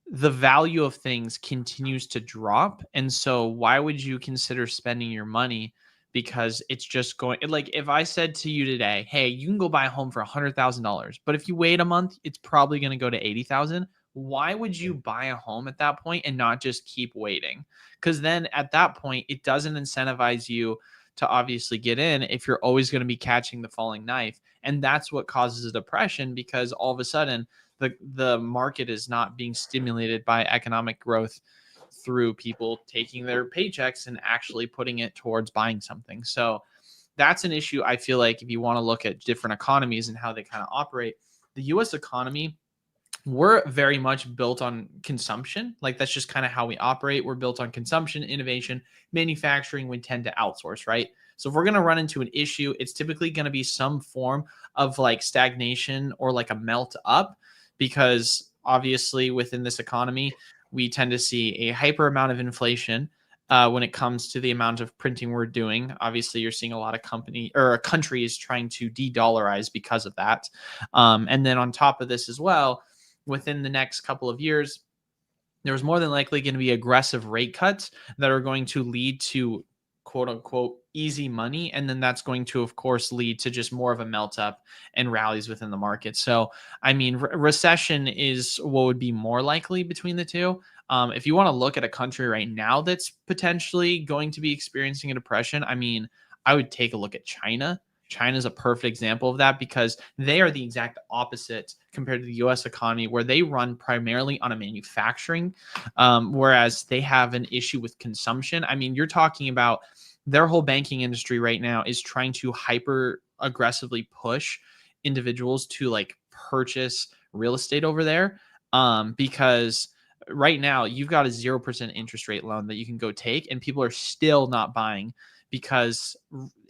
the value of things continues to drop. And so why would you consider spending your money? Because it's just going, like, if I said to you today, hey, you can go buy a home for $100,000, but if you wait a month, it's probably going to go to 80,000. Why would you buy a home at that point and not just keep waiting? Because then at that point, it doesn't incentivize you to obviously get in if you're always going to be catching the falling knife. And that's what causes a depression, because all of a sudden the market is not being stimulated by economic growth through people taking their paychecks and actually putting it towards buying something. So that's an issue. I feel like if you want to look at different economies and how they kind of operate, the US economy, we're very much built on consumption. Like that's just kind of how we operate. We're built on consumption, innovation, manufacturing. We tend to outsource, right? So if we're going to run into an issue, it's typically going to be some form of like stagnation or like a melt up, because obviously within this economy, we tend to see a hyper amount of inflation when it comes to the amount of printing we're doing. Obviously, you're seeing a lot of countries trying to de-dollarize because of that. And then on top of this as well, within the next couple of years, there's more than likely going to be aggressive rate cuts that are going to lead to quote unquote easy money. And then that's going to, of course, lead to just more of a melt up and rallies within the market. So, I mean, recession is what would be more likely between the two. If you want to look at a country right now that's potentially going to be experiencing a depression, I mean, I would take a look at China, China is a perfect example of that because they are the exact opposite compared to the US economy, where they run primarily on a manufacturing, whereas they have an issue with consumption. I mean, you're talking about their whole banking industry right now is trying to hyper aggressively push individuals to like purchase real estate over there, because right now you've got a 0% interest rate loan that you can go take and people are still not buying because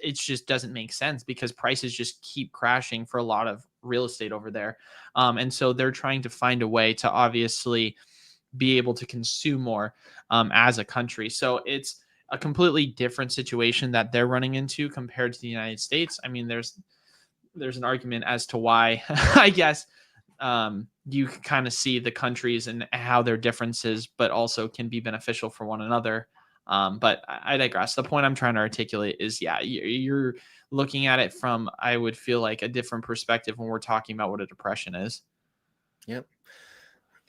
it just doesn't make sense because prices just keep crashing for a lot of real estate over there. And so they're trying to find a way to obviously be able to consume more as a country. So it's a completely different situation that they're running into compared to the United States. I mean, there's an argument as to why, I guess, you can kind of see the countries and how their differences, but also can be beneficial for one another. But I digress. The point I'm trying to articulate is, yeah, you're looking at it from, I would feel like, a different perspective when we're talking about what a depression is. Yep.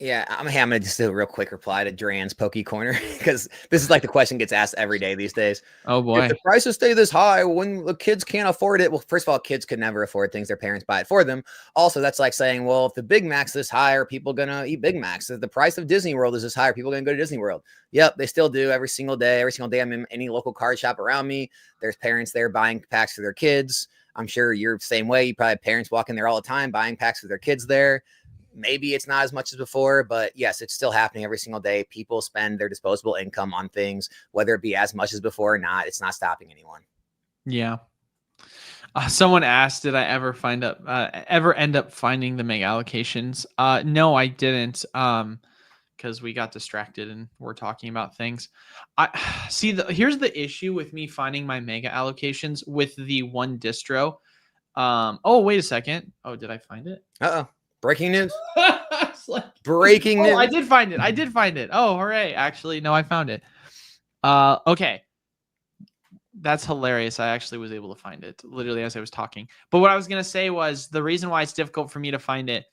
Yeah, I'm going to just do a real quick reply to Duran's Pokey Corner because this is like the question gets asked every day these days. Oh boy. If the prices stay this high, when the kids can't afford it, well, first of all, kids could never afford things. Their parents buy it for them. Also, that's like saying, well, if the Big Mac's this high, are people going to eat Big Macs? If the price of Disney World is this high, are people going to go to Disney World? Yep, they still do every single day. Every single day I'm in any local card shop around me. There's parents there buying packs for their kids. I'm sure you're the same way. You probably have parents walking there all the time buying packs for their kids there. Maybe it's not as much as before, but yes, it's still happening every single day. People spend their disposable income on things, whether it be as much as before or not. It's not stopping anyone. Yeah. Someone asked, did I ever end up finding the mega allocations? No, I didn't. Because we got distracted and we're talking about things. I see. Here's the issue with me finding my mega allocations with the one distro. Oh, wait a second. Oh, did I find it? Uh-oh. Breaking news. Like, breaking news. I did find it. Oh, hooray. Actually, no, I found it. Okay. That's hilarious. I actually was able to find it literally as I was talking. But what I was going to say was the reason why it's difficult for me to find it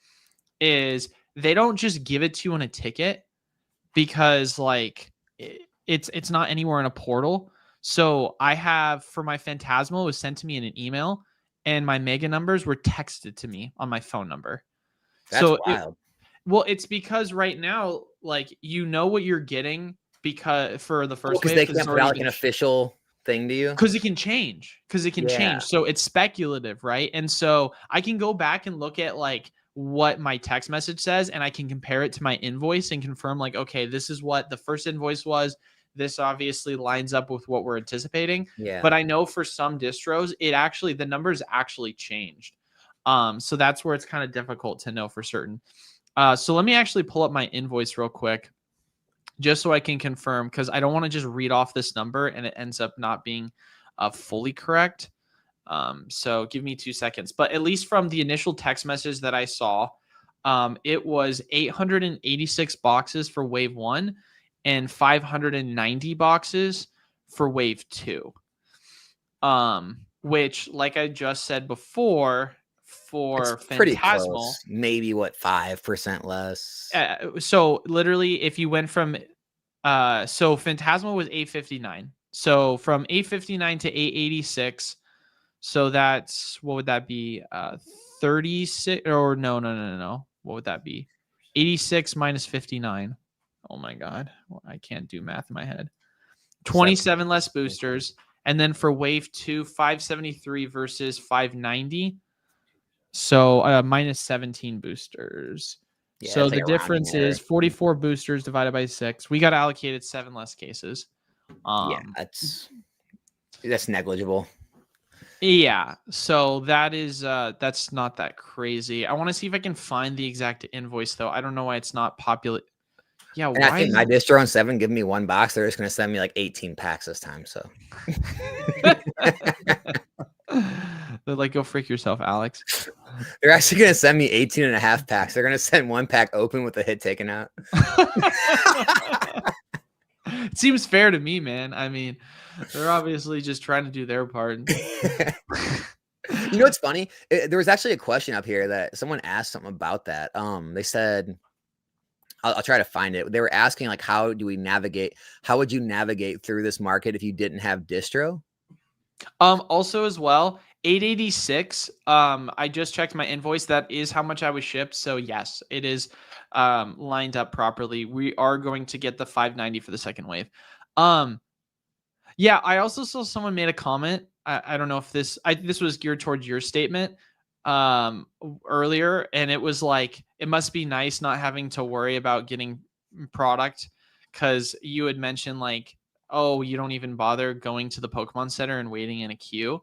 is they don't just give it to you on a ticket because like it's not anywhere in a portal. So I have, for my Phantasmal, it was sent to me in an email and my mega numbers were texted to me on my phone number. That's wild. It's because right now, like, you know what you're getting because for the first because they can't put out like an official thing to you because it can change. So it's speculative, right? And so I can go back and look at like what my text message says, and I can compare it to my invoice and confirm like, okay, this is what the first invoice was. This obviously lines up with what we're anticipating. Yeah. But I know for some distros, the numbers actually changed. So that's where it's kind of difficult to know for certain. So let me actually pull up my invoice real quick, just so I can confirm, because I don't want to just read off this number and it ends up not being fully correct. So give me 2 seconds. But at least from the initial text message that I saw, it was 886 boxes for wave 1 and 590 boxes for wave 2. Which, like I just said before, for Phantasmal, maybe 5% less. So literally, if you went from so Phantasmal was 859. So from 859 to 886. So that's, what would that be? 36 or no. What would that be? 86 minus 59. Oh my God. I can't do math in my head. 27 less boosters. And then for wave 2, 573 versus 590. So minus 17 boosters. Yeah, so the difference is 44 boosters divided by 6. We got allocated 7 less cases. Yeah, that's negligible. Yeah, so that is that's not that crazy. I want to see if I can find the exact invoice though. I don't know why it's not popular. Yeah, and I think my distro on 7 give me 1 box. They're just going to send me like 18 packs this time. So they're like, go freak yourself, Alex. They're actually going to send me 18 and a half packs. They're going to send 1 pack open with the hit taken out. It seems fair to me, man. I mean, they're obviously just trying to do their part. You know what's funny? There was actually a question up here that someone asked something about that. They said, I'll try to find it. They were asking like, how would you navigate through this market if you didn't have distro? Also as well, 886. I just checked my invoice. That is how much I was shipped. So yes, it is lined up properly. We are going to get the 590 for the second wave. Yeah, I also saw someone made a comment. I don't know if this was geared towards your statement earlier, and it was like it must be nice not having to worry about getting product, because you had mentioned like, oh, you don't even bother going to the Pokemon Center and waiting in a queue,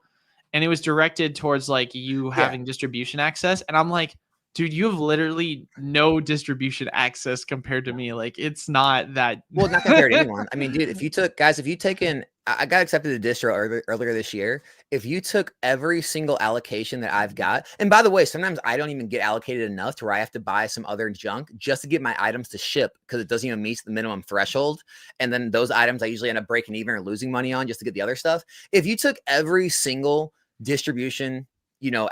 and it was directed towards like you Yeah. having distribution access, and I'm like, dude, you have literally no distribution access compared to me. Like, it's not that. Well, not compared to anyone. I mean, dude, if you taken, I got accepted to distro earlier this year. If you took every single allocation that I've got, and by the way, sometimes I don't even get allocated enough to where I have to buy some other junk just to get my items to ship because it doesn't even meet the minimum threshold. And then those items I usually end up breaking even or losing money on just to get the other stuff. If you took every single distribution,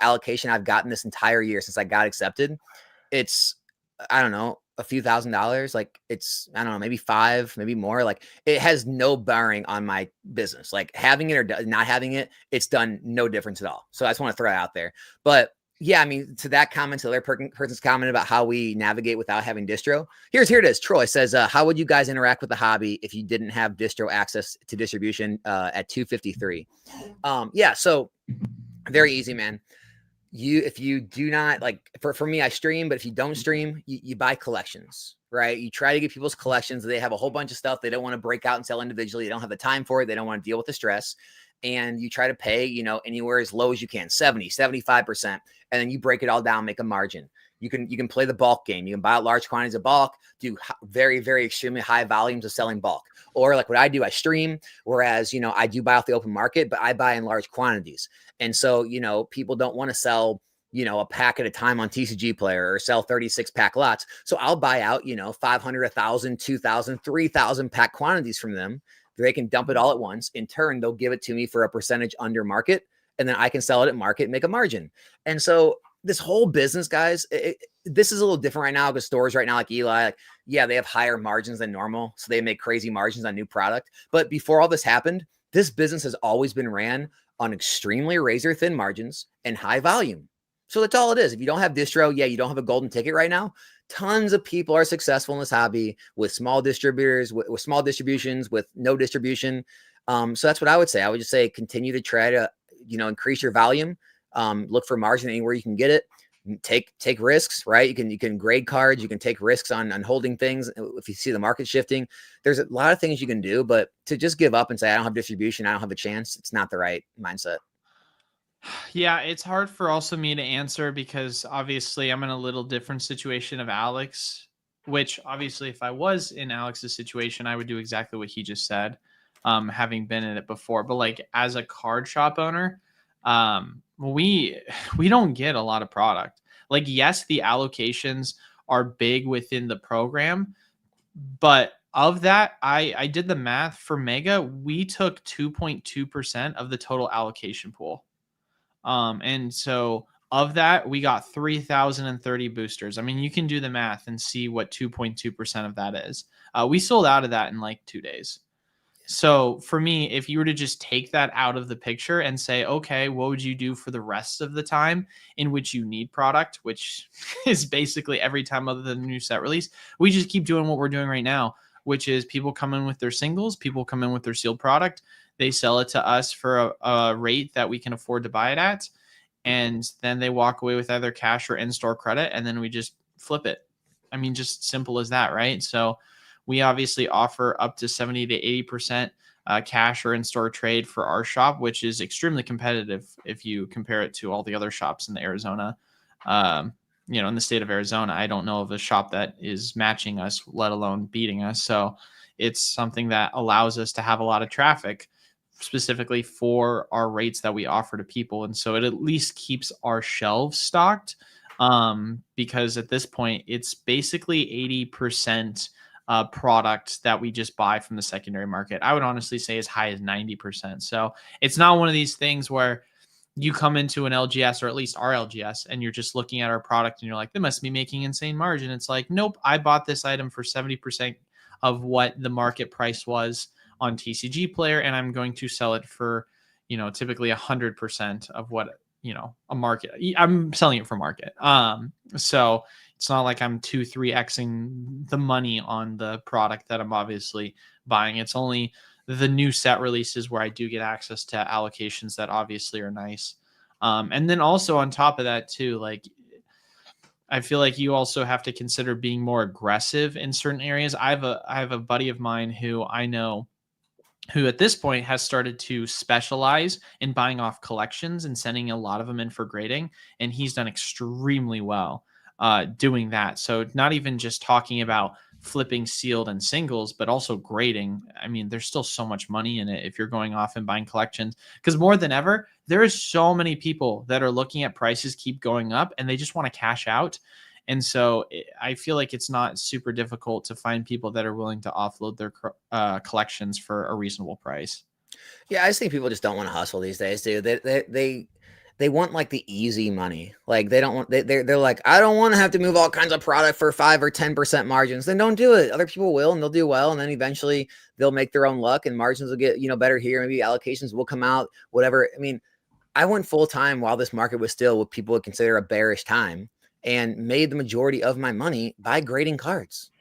allocation I've gotten this entire year since I got accepted, it's, I don't know, a few $1,000s. Like it's, I don't know, maybe 5, maybe more. Like it has no bearing on my business. Like having it or not having it, it's done no difference at all. So I just want to throw it out there. But yeah, I mean, to that comment, to the other person's comment about how we navigate without having distro. Here it is. Troy says, how would you guys interact with the hobby if you didn't have distro access to distribution at 253? Yeah. So very easy, man. If you do not like, for me, I stream, but if you don't stream, you buy collections, right? You try to get people's collections. They have a whole bunch of stuff they don't want to break out and sell individually. They don't have the time for it. They don't want to deal with the stress. And you try to pay, anywhere as low as you can, 70, 75%. And then you break it all down, make a margin. You can play the bulk game. You can buy out large quantities of bulk, do very, very extremely high volumes of selling bulk. Or like what I do, I stream, whereas, I do buy off the open market, but I buy in large quantities. And so, people don't want to sell, a pack at a time on TCG Player or sell 36 pack lots. So I'll buy out, 500, 1,000, 2,000, 3,000 pack quantities from them. They can dump it all at once. In turn, they'll give it to me for a percentage under market. And then I can sell it at market and make a margin. And so this whole business, guys, this is a little different right now because stores right now, like Eli, yeah, they have higher margins than normal. So they make crazy margins on new product. But before all this happened, this business has always been ran on extremely razor thin margins and high volume. So that's all it is. If you don't have distro, yeah, you don't have a golden ticket right now. Tons of people are successful in this hobby with small distributors, with small distributions, with no distribution. So that's what I would say. I would just say continue to try to, increase your volume. Look for margin anywhere you can get it. Take risks, right? You can grade cards. You can take risks on holding things. If you see the market shifting, there's a lot of things you can do, but to just give up and say, I don't have distribution, I don't have a chance, it's not the right mindset. Yeah, it's hard for also me to answer because obviously I'm in a little different situation of Alex, which obviously if I was in Alex's situation, I would do exactly what he just said, having been in it before. But like as a card shop owner, we don't get a lot of product. Like, yes, the allocations are big within the program, but of that, I did the math for Mega. We took 2.2% of the total allocation pool. And so of that, we got 3,030 boosters. I mean, you can do the math and see what 2.2% of that is. We sold out of that in like 2 days. So for me, if you were to just take that out of the picture and say, okay, what would you do for the rest of the time in which you need product, which is basically every time other than the new set release, we just keep doing what we're doing right now, which is people come in with their singles, people come in with their sealed product. They sell it to us for a rate that we can afford to buy it at. And then they walk away with either cash or in-store credit. And then we just flip it. I mean, just simple as that, right? So we obviously offer up to 70 to 80% cash or in-store trade for our shop, which is extremely competitive if you compare it to all the other shops in the Arizona, in the state of Arizona. I don't know of a shop that is matching us, let alone beating us. So it's something that allows us to have a lot of traffic specifically for our rates that we offer to people. And so it at least keeps our shelves stocked because at this point, it's basically 80% product that we just buy from the secondary market. I would honestly say as high as 90%. So it's not one of these things where you come into an LGS or at least our LGS and you're just looking at our product and you're like, they must be making insane margin. It's like, nope, I bought this item for 70% of what the market price was on TCG Player, and I'm going to sell it for, typically 100% of what, a market, I'm selling it for market. So it's not like I'm 2-3xing the money on the product that I'm obviously buying. It's only the new set releases where I do get access to allocations that obviously are nice. And then also on top of that too, like, I feel like you also have to consider being more aggressive in certain areas. I have a buddy of mine who I know who at this point has started to specialize in buying off collections and sending a lot of them in for grading. And he's done extremely well doing that. So not even just talking about flipping sealed and singles, but also grading. I mean, there's still so much money in it if you're going off and buying collections, because more than ever, there is so many people that are looking at prices keep going up and they just want to cash out. And so I feel like it's not super difficult to find people that are willing to offload their collections for a reasonable price. Yeah, I just think people just don't want to hustle these days, dude. They want like the easy money. Like they don't want they're like, I don't want to have to move all kinds of product for 5 or 10% margins. Then don't do it. Other people will, and they'll do well, and then eventually they'll make their own luck, and margins will get better here. Maybe allocations will come out, whatever. I mean, I went full time while this market was still what people would consider a bearish time, and made the majority of my money by grading cards.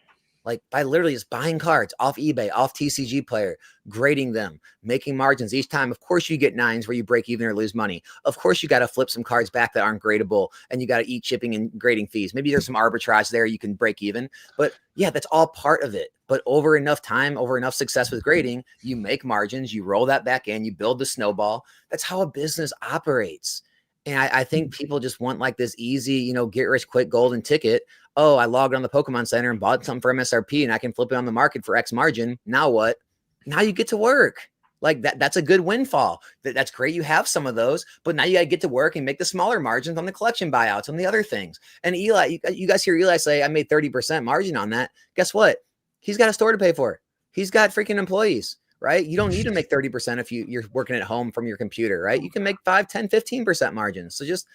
Like by literally just buying cards off eBay, off TCG Player, grading them, making margins each time. Of course, you get nines where you break even or lose money. Of course, you got to flip some cards back that aren't gradable, and you got to eat shipping and grading fees. Maybe there's some arbitrage there you can break even. But yeah, that's all part of it. But over enough time, over enough success with grading, you make margins, you roll that back in, you build the snowball. That's how a business operates. And I think people just want like this easy, get rich quick golden ticket. Oh, I logged on the Pokemon Center and bought something for MSRP and I can flip it on the market for X margin. Now what? Now you get to work. Like that's a good windfall. That's great. You have some of those, but now you got to get to work and make the smaller margins on the collection buyouts, on the other things. And Eli, you guys hear Eli say, I made 30% margin on that. Guess what? He's got a store to pay for. He's got freaking employees. Right? You don't need to make 30% if you're working at home from your computer, right? You can make 5, 10, 15% margins. So just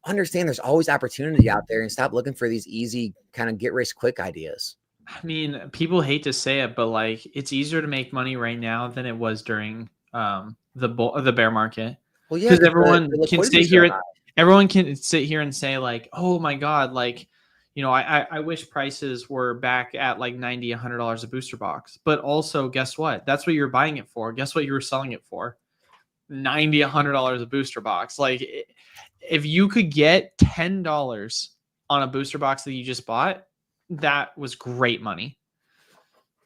understand there's always opportunity out there and stop looking for these easy kind of get rich quick ideas. I mean, people hate to say it, but like it's easier to make money right now than it was during the bear market. Well, yeah, because everyone the can sit here. Everyone can sit here and say like, oh my God, like, I wish prices were back at like $90, $100 a booster box. But also, guess what? That's what you're buying it for. Guess what you were selling it for? $90, $100 a booster box. Like, if you could get $10 on a booster box that you just bought, that was great money.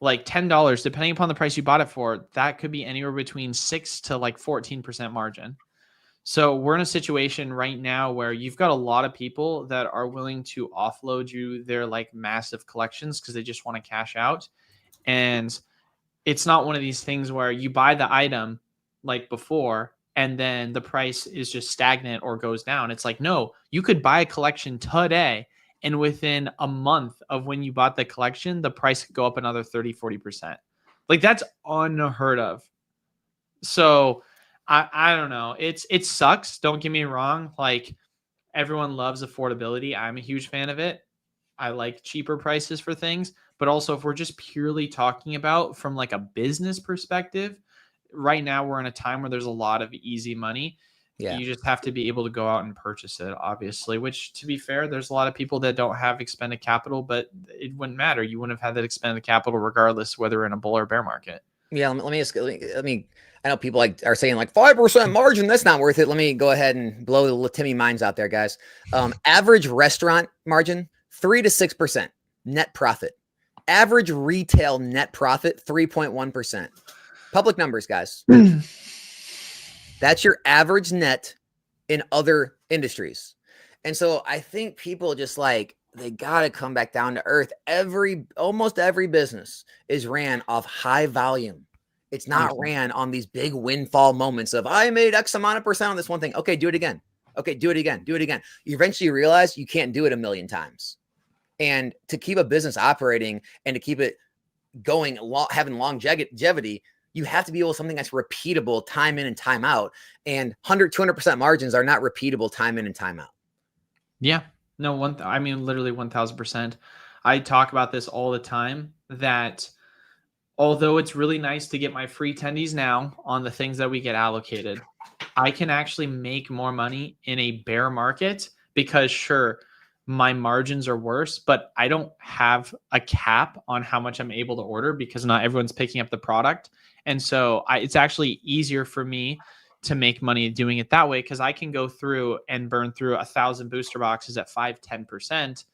Like $10, depending upon the price you bought it for, that could be anywhere between 6 to like 14% margin. So we're in a situation right now where you've got a lot of people that are willing to offload you their like massive collections because they just want to cash out. And it's not one of these things where you buy the item like before and then the price is just stagnant or goes down. It's like, no, you could buy a collection today, and within a month of when you bought the collection, the price could go up another 30, 40%. Like that's unheard of. So I don't know. It sucks. Don't get me wrong. Like everyone loves affordability. I'm a huge fan of it. I like cheaper prices for things, but also if we're just purely talking about from like a business perspective, right now we're in a time where there's a lot of easy money. Yeah. You just have to be able to go out and purchase it, obviously, which to be fair, there's a lot of people that don't have expended capital, but it wouldn't matter. You wouldn't have had that expended capital regardless whether in a bull or bear market. Yeah, let me I know people are saying like 5% margin, that's not worth it. Let me go ahead and blow the Timmy minds out there, guys. Average restaurant margin 3 to 6% net profit. Average retail net profit 3.1%. Public numbers, guys. That's your average net in other industries. And so I think people just like they got to come back down to earth. Almost every business is ran off high volume. It's not ran on these big windfall moments of I made X amount of percent on this one thing. Okay, do it again. Okay, do it again. Do it again. You eventually realize you can't do it a million times. And to keep a business operating and to keep it going, having longevity, you have to be able to something that's repeatable time in and time out. And 100, 200% margins are not repeatable time in and time out. Yeah. No, literally 1000%. I talk about this all the time that although it's really nice to get my free tendies now on the things that we get allocated, I can actually make more money in a bear market because sure, my margins are worse, but I don't have a cap on how much I'm able to order because not everyone's picking up the product. And so it's actually easier for me to make money doing it that way because I can go through and burn through 1,000 booster boxes at 5-10%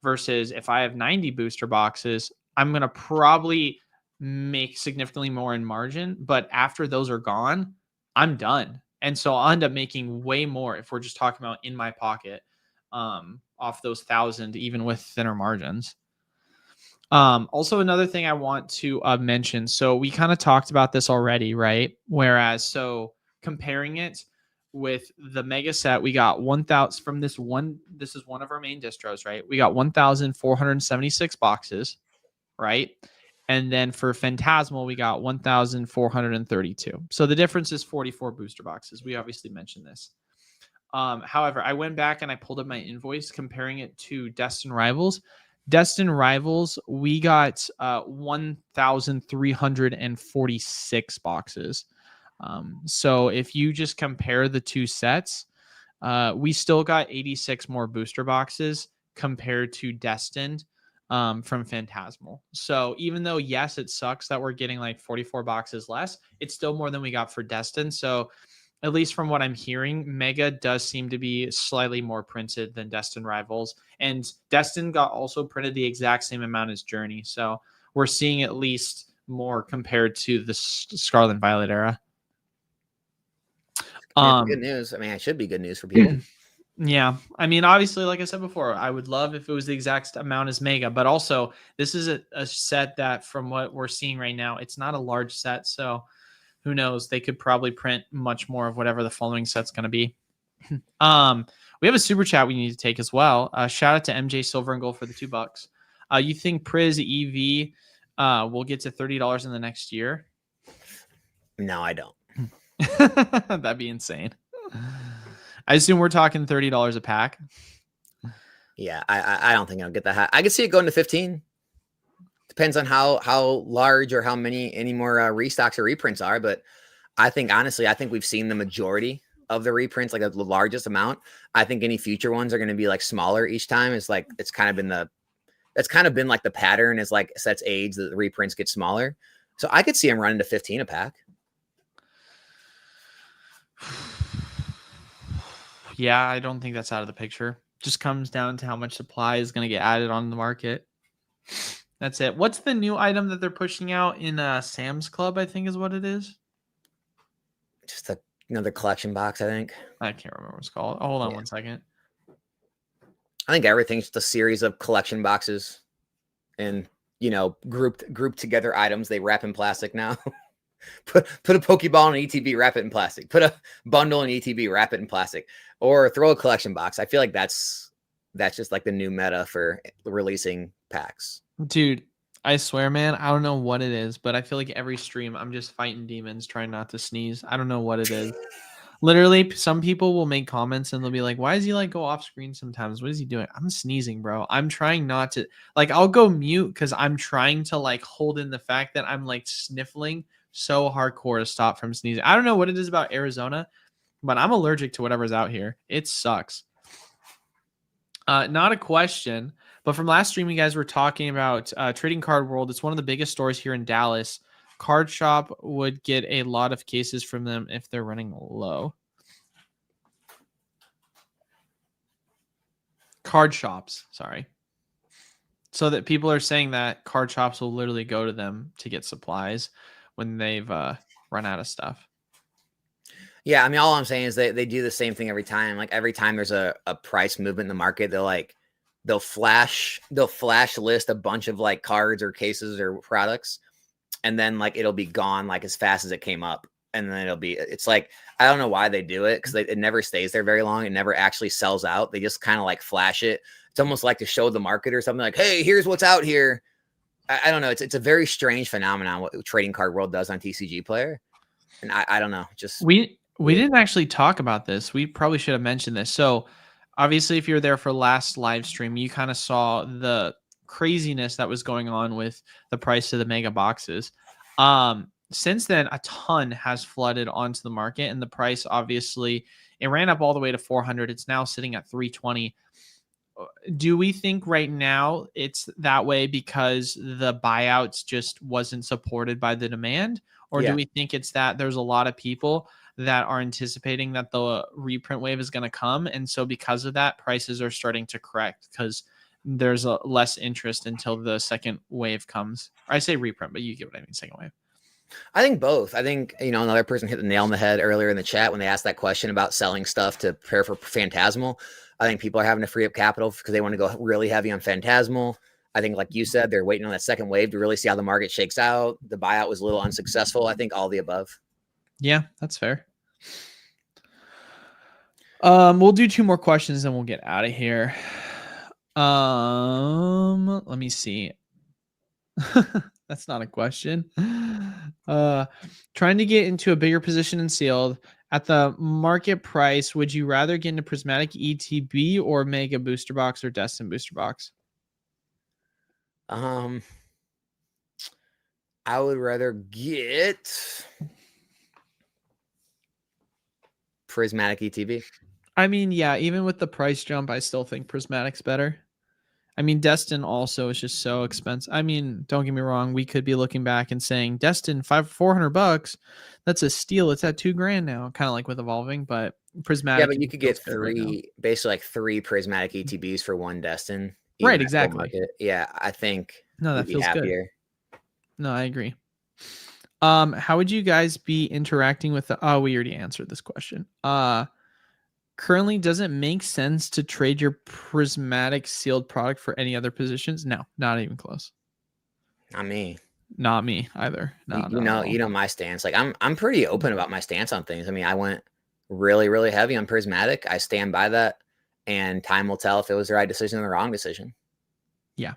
versus if I have 90 booster boxes, I'm going to probably make significantly more in margin. But after those are gone, I'm done. And so I'll end up making way more if we're just talking about in my pocket off those 1,000, even with thinner margins. Also, another thing I want to mention. So we kind of talked about this already, right? Whereas, so comparing it with the mega set, we got 1,000 from this one. This is one of our main distros, right? We got 1,476 boxes, right? And then for Phantasmal, we got 1,432. So the difference is 44 booster boxes. We obviously mentioned this. However, I went back and I pulled up my invoice comparing it to Destined Rivals. Destined Rivals, we got 1,346 boxes. So if you just compare the two sets, we still got 86 more booster boxes compared to Destined from Phantasmal. So even though, yes, it sucks that we're getting like 44 boxes less, it's still more than we got for Destined. So at least from what I'm hearing, Mega does seem to be slightly more printed than Destined Rivals. And Destined got also printed the exact same amount as Journey. So we're seeing at least more compared to the Scarlet and Violet era. Good news. I mean, it should be good news for people. Yeah. I mean, obviously, like I said before, I would love if it was the exact amount as Mega, but also this is a set that from what we're seeing right now, it's not a large set. So who knows? They could probably print much more of whatever the following set's going to be. We have a super chat we need to take as well. Shout out to MJ Silver and Gold for the $2. You think Priz EV will get to $30 in the next year? No, I don't. That'd be insane. I assume we're talking $30 a pack. Yeah, I don't think I'll get that high. I could see it going to 15. Depends on how large or how many any more restocks or reprints are. But I think, honestly, I think we've seen the majority of the reprints, like the largest amount. I think any future ones are going to be like smaller each time. It's like, that's kind of been like the pattern is like sets age that the reprints get smaller. So I could see them running to 15 a pack. Yeah, I don't think that's out of the picture. Just comes down to how much supply is going to get added on the market. That's it. What's the new item that they're pushing out in Sam's Club, I think is what it is? Just another collection box, I think. I can't remember what it's called. Oh, hold on 1 second. I think everything's just a series of collection boxes and, grouped together items they wrap in plastic now. Put a Pokeball in an ETB, wrap it in plastic. Put a bundle in ETB, wrap it in plastic. Or throw a collection box. I feel like that's just like the new meta for releasing packs. Dude, I swear, man, I don't know what it is, but I feel like every stream I'm just fighting demons trying not to sneeze. I don't know what it is. Literally, some people will make comments and they'll be like, why does he like go off screen sometimes? What is he doing? I'm sneezing, bro. I'm trying not to, like, I'll go mute because I'm trying to like hold in the fact that I'm like sniffling so hardcore to stop from sneezing. I don't know what it is about Arizona, but I'm allergic to whatever's out here. It sucks. Not a question, but from last stream, you guys were talking about Trading Card World. It's one of the biggest stores here in Dallas. Card Shop would get a lot of cases from them if they're running low. Card shops, sorry. So that people are saying that card shops will literally go to them to get supplies when they've run out of stuff. Yeah, I mean, all I'm saying is they do the same thing every time. Like every time there's a price movement in the market, they'll flash list a bunch of like cards or cases or products, and then like it'll be gone like as fast as it came up. And then it's like, I don't know why they do it because it never stays there very long. It never actually sells out. They just kind of like flash it. It's almost like to show the market or something like, hey, here's what's out here. I don't know. It's a very strange phenomenon what Trading Card World does on TCG Player. And I don't know. Just we didn't actually talk about this. We probably should have mentioned this. So obviously, if you're there for last live stream, you kind of saw the craziness that was going on with the price of the mega boxes. Since then, a ton has flooded onto the market, and the price obviously it ran up all the way to 400. It's now sitting at 320. Do we think right now it's that way because the buyouts just wasn't supported by the demand, or do Yeah. we think it's that there's a lot of people that are anticipating that the reprint wave is going to come, and so because of that, prices are starting to correct because there's a less interest until the second wave comes? Or I say reprint, but you get what I mean, second wave. I think both. I think, another person hit the nail on the head earlier in the chat when they asked that question about selling stuff to prepare for Phantasmal. I think people are having to free up capital because they want to go really heavy on Phantasmal. I think, like you said, they're waiting on that second wave to really see how the market shakes out. The buyout was a little unsuccessful. I think all the above. Yeah, that's fair. We'll do 2 more questions, then we'll get out of here. Let me see. That's not a question. Trying to get into a bigger position in sealed at the market price. Would you rather get into Prismatic ETB or Mega Booster Box or Destin Booster Box? I would rather get Prismatic ETB. I mean, yeah, even with the price jump, I still think Prismatic's better. I mean, Destin also is just so expensive. I mean, don't get me wrong. We could be looking back and saying Destin $400. That's a steal. It's at $2,000 now, kind of like with evolving, but Prismatic. Yeah, but you could get basically like 3 Prismatic ETBs for 1 Destin. Right, exactly. Yeah, I think no, that feels good. No, I agree. How would you guys be interacting with the? Oh, we already answered this question. Currently, does it make sense to trade your Prismatic sealed product for any other positions? No, not even close. Not me. Not me either. No, you know my stance. Like I'm pretty open about my stance on things. I mean, I went really, really heavy on Prismatic. I stand by that, and time will tell if it was the right decision or the wrong decision. Yeah.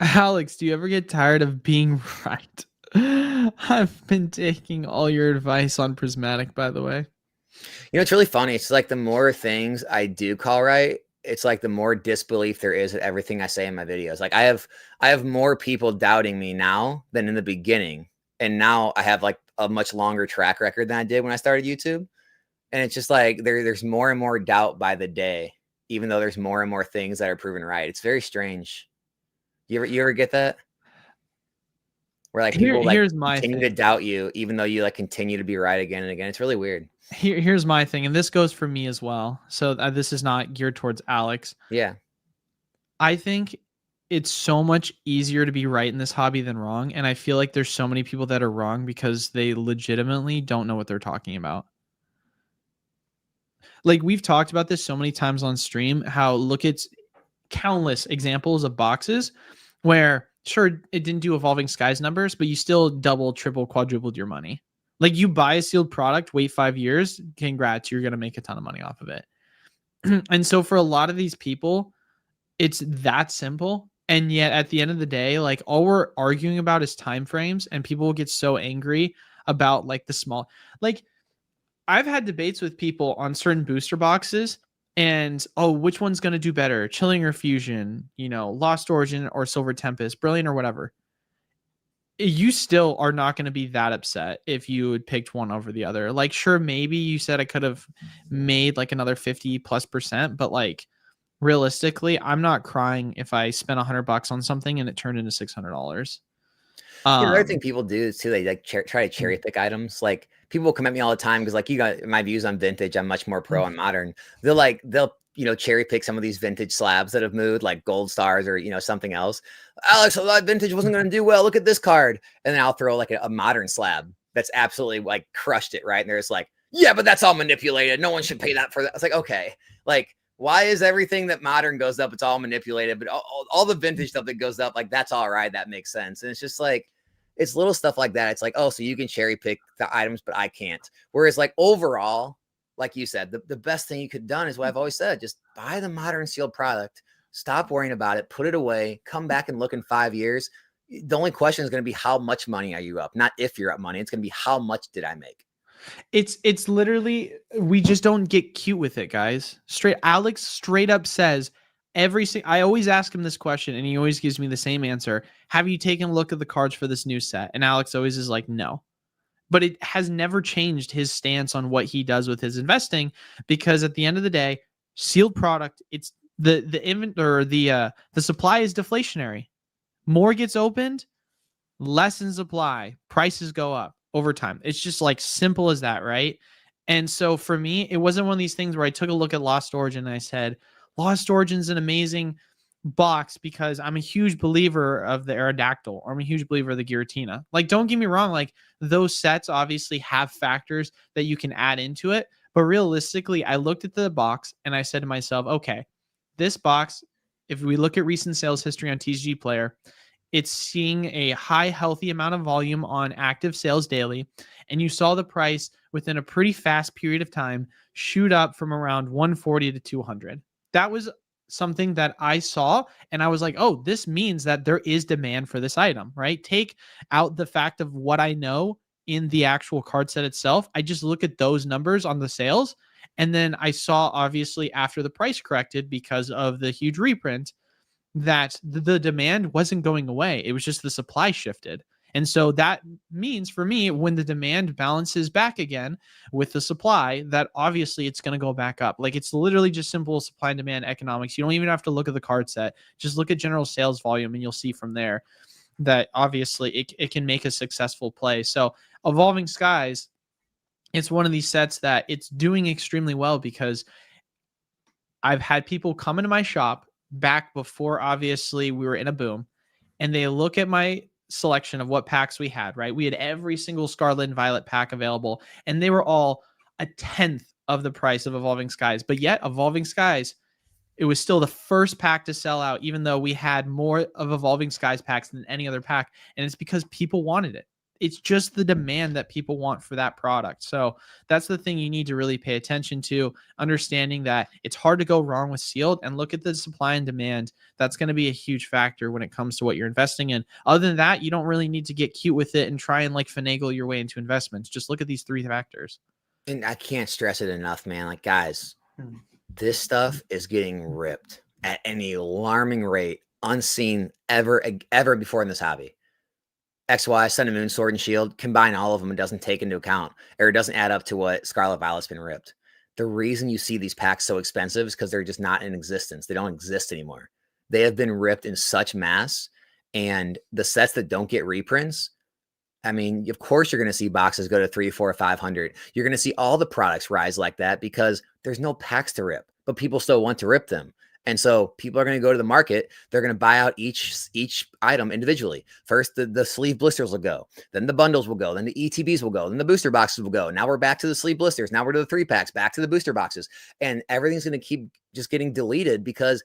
Alex, do you ever get tired of being right? I've been taking all your advice on Prismatic, by the way. It's really funny. It's like the more things I do call right, it's like the more disbelief there is at everything I say in my videos. Like I have more people doubting me now than in the beginning. And now I have like a much longer track record than I did when I started YouTube. And it's just like there's more and more doubt by the day, even though there's more and more things that are proven right. It's very strange. You ever get that? Where like people continue to doubt you, even though you like continue to be right again and again. It's really weird. Here's my thing, and this goes for me as well. So this is not geared towards Alex. Yeah. I think it's so much easier to be right in this hobby than wrong. And I feel like there's so many people that are wrong because they legitimately don't know what they're talking about. Like we've talked about this so many times on stream, how look at countless examples of boxes where sure, it didn't do evolving skies numbers, but you still double, triple, quadrupled your money. Like you buy a sealed product, wait 5 years, congrats, you're going to make a ton of money off of it. And so for a lot of these people, it's that simple. And yet at the end of the day, like all we're arguing about is time frames, and people will get so angry about like the small, like I've had debates with people on certain booster boxes and, oh, which one's going to do better? Chilling or Fusion, Lost Origin or Silver Tempest, Brilliant or whatever. You still are not going to be that upset if you had picked one over the other. Like, sure, maybe you said I could have made like another 50+%, but like realistically, I'm not crying if I spent $100 on something and it turned into $600. Another thing people do is too, they like try to cherry pick items. Like people will come at me all the time because like you got my views on vintage. I'm much more pro on modern. They'll cherry pick some of these vintage slabs that have moved, like gold stars or something else. Alex, that vintage wasn't going to do well. Look at this card, and then I'll throw like a modern slab that's absolutely like crushed it, right? And there's like, yeah, but that's all manipulated. No one should pay that for that. It's like, okay, like why is everything that modern goes up, it's all manipulated, but all the vintage stuff that goes up, like that's all right, that makes sense. And it's just like it's little stuff like that. It's like, oh, so you can cherry pick the items, but I can't. Whereas like overall, like you said, the best thing you could have done is what I've always said, just buy the modern sealed product, stop worrying about it, put it away, come back and look in 5 years. The only question is going to be how much money are you up? Not if you're up money. It's going to be how much did I make? It's literally, we just don't get cute with it, guys. Alex straight up says, I always ask him this question and he always gives me the same answer. Have you taken a look at the cards for this new set? And Alex always is like, no. But it has never changed his stance on what he does with his investing, because at the end of the day, sealed product, it's the supply is deflationary. More gets opened, less in supply, prices go up over time. It's just like simple as that, right? And so for me, it wasn't one of these things where I took a look at Lost Origin and I said, Lost Origin's an amazing box because I'm a huge believer of the Aerodactyl, or I'm a huge believer of the Giratina. Like, don't get me wrong, like those sets obviously have factors that you can add into it. But realistically, I looked at the box and I said to myself, okay, this box, if we look at recent sales history on TCG Player, it's seeing a high, healthy amount of volume on active sales daily. And you saw the price within a pretty fast period of time shoot up from around 140 to 200. That was something that I saw. And I was like, oh, this means that there is demand for this item, right? Take out the fact of what I know in the actual card set itself. I just look at those numbers on the sales. And then I saw, obviously, after the price corrected because of the huge reprint, that the demand wasn't going away. It was just the supply shifted. And so that means for me, when the demand balances back again with the supply, that obviously it's going to go back up. Like, it's literally just simple supply and demand economics. You don't even have to look at the card set. Just look at general sales volume and you'll see from there that obviously it can make a successful play. So Evolving Skies, it's one of these sets that it's doing extremely well because I've had people come into my shop back before, obviously, we were in a boom, and they look at my selection of what packs we had, right? We had every single Scarlet and Violet pack available, and they were all a 10th of the price of Evolving Skies. But yet, Evolving Skies, it was still the first pack to sell out, even though we had more of Evolving Skies packs than any other pack. And it's because people wanted it. It's just the demand that people want for that product. So that's the thing you need to really pay attention to, understanding that it's hard to go wrong with sealed, and look at the supply and demand. That's going to be a huge factor when it comes to what you're investing in. Other than that, you don't really need to get cute with it and try and like finagle your way into investments. Just look at these three factors. And I can't stress it enough, man. Like, guys, this stuff is getting ripped at an alarming rate, unseen ever before in this hobby. XY, Sun and Moon, Sword and Shield, combine all of them, it doesn't take into account, or it doesn't add up to what Scarlet Violet's been ripped. The reason you see these packs so expensive is because they're just not in existence. They don't exist anymore. They have been ripped in such mass, and the sets that don't get reprints, I mean, of course you're going to see boxes go to 300, 400, 500. You're going to see all the products rise like that because there's no packs to rip, but people still want to rip them. And so people are going to go to the market. They're going to buy out each item individually. First, the sleeve blisters will go. Then the bundles will go. Then the ETBs will go. Then the booster boxes will go. Now we're back to the sleeve blisters. Now we're to the 3-packs, back to the booster boxes. And everything's going to keep just getting deleted because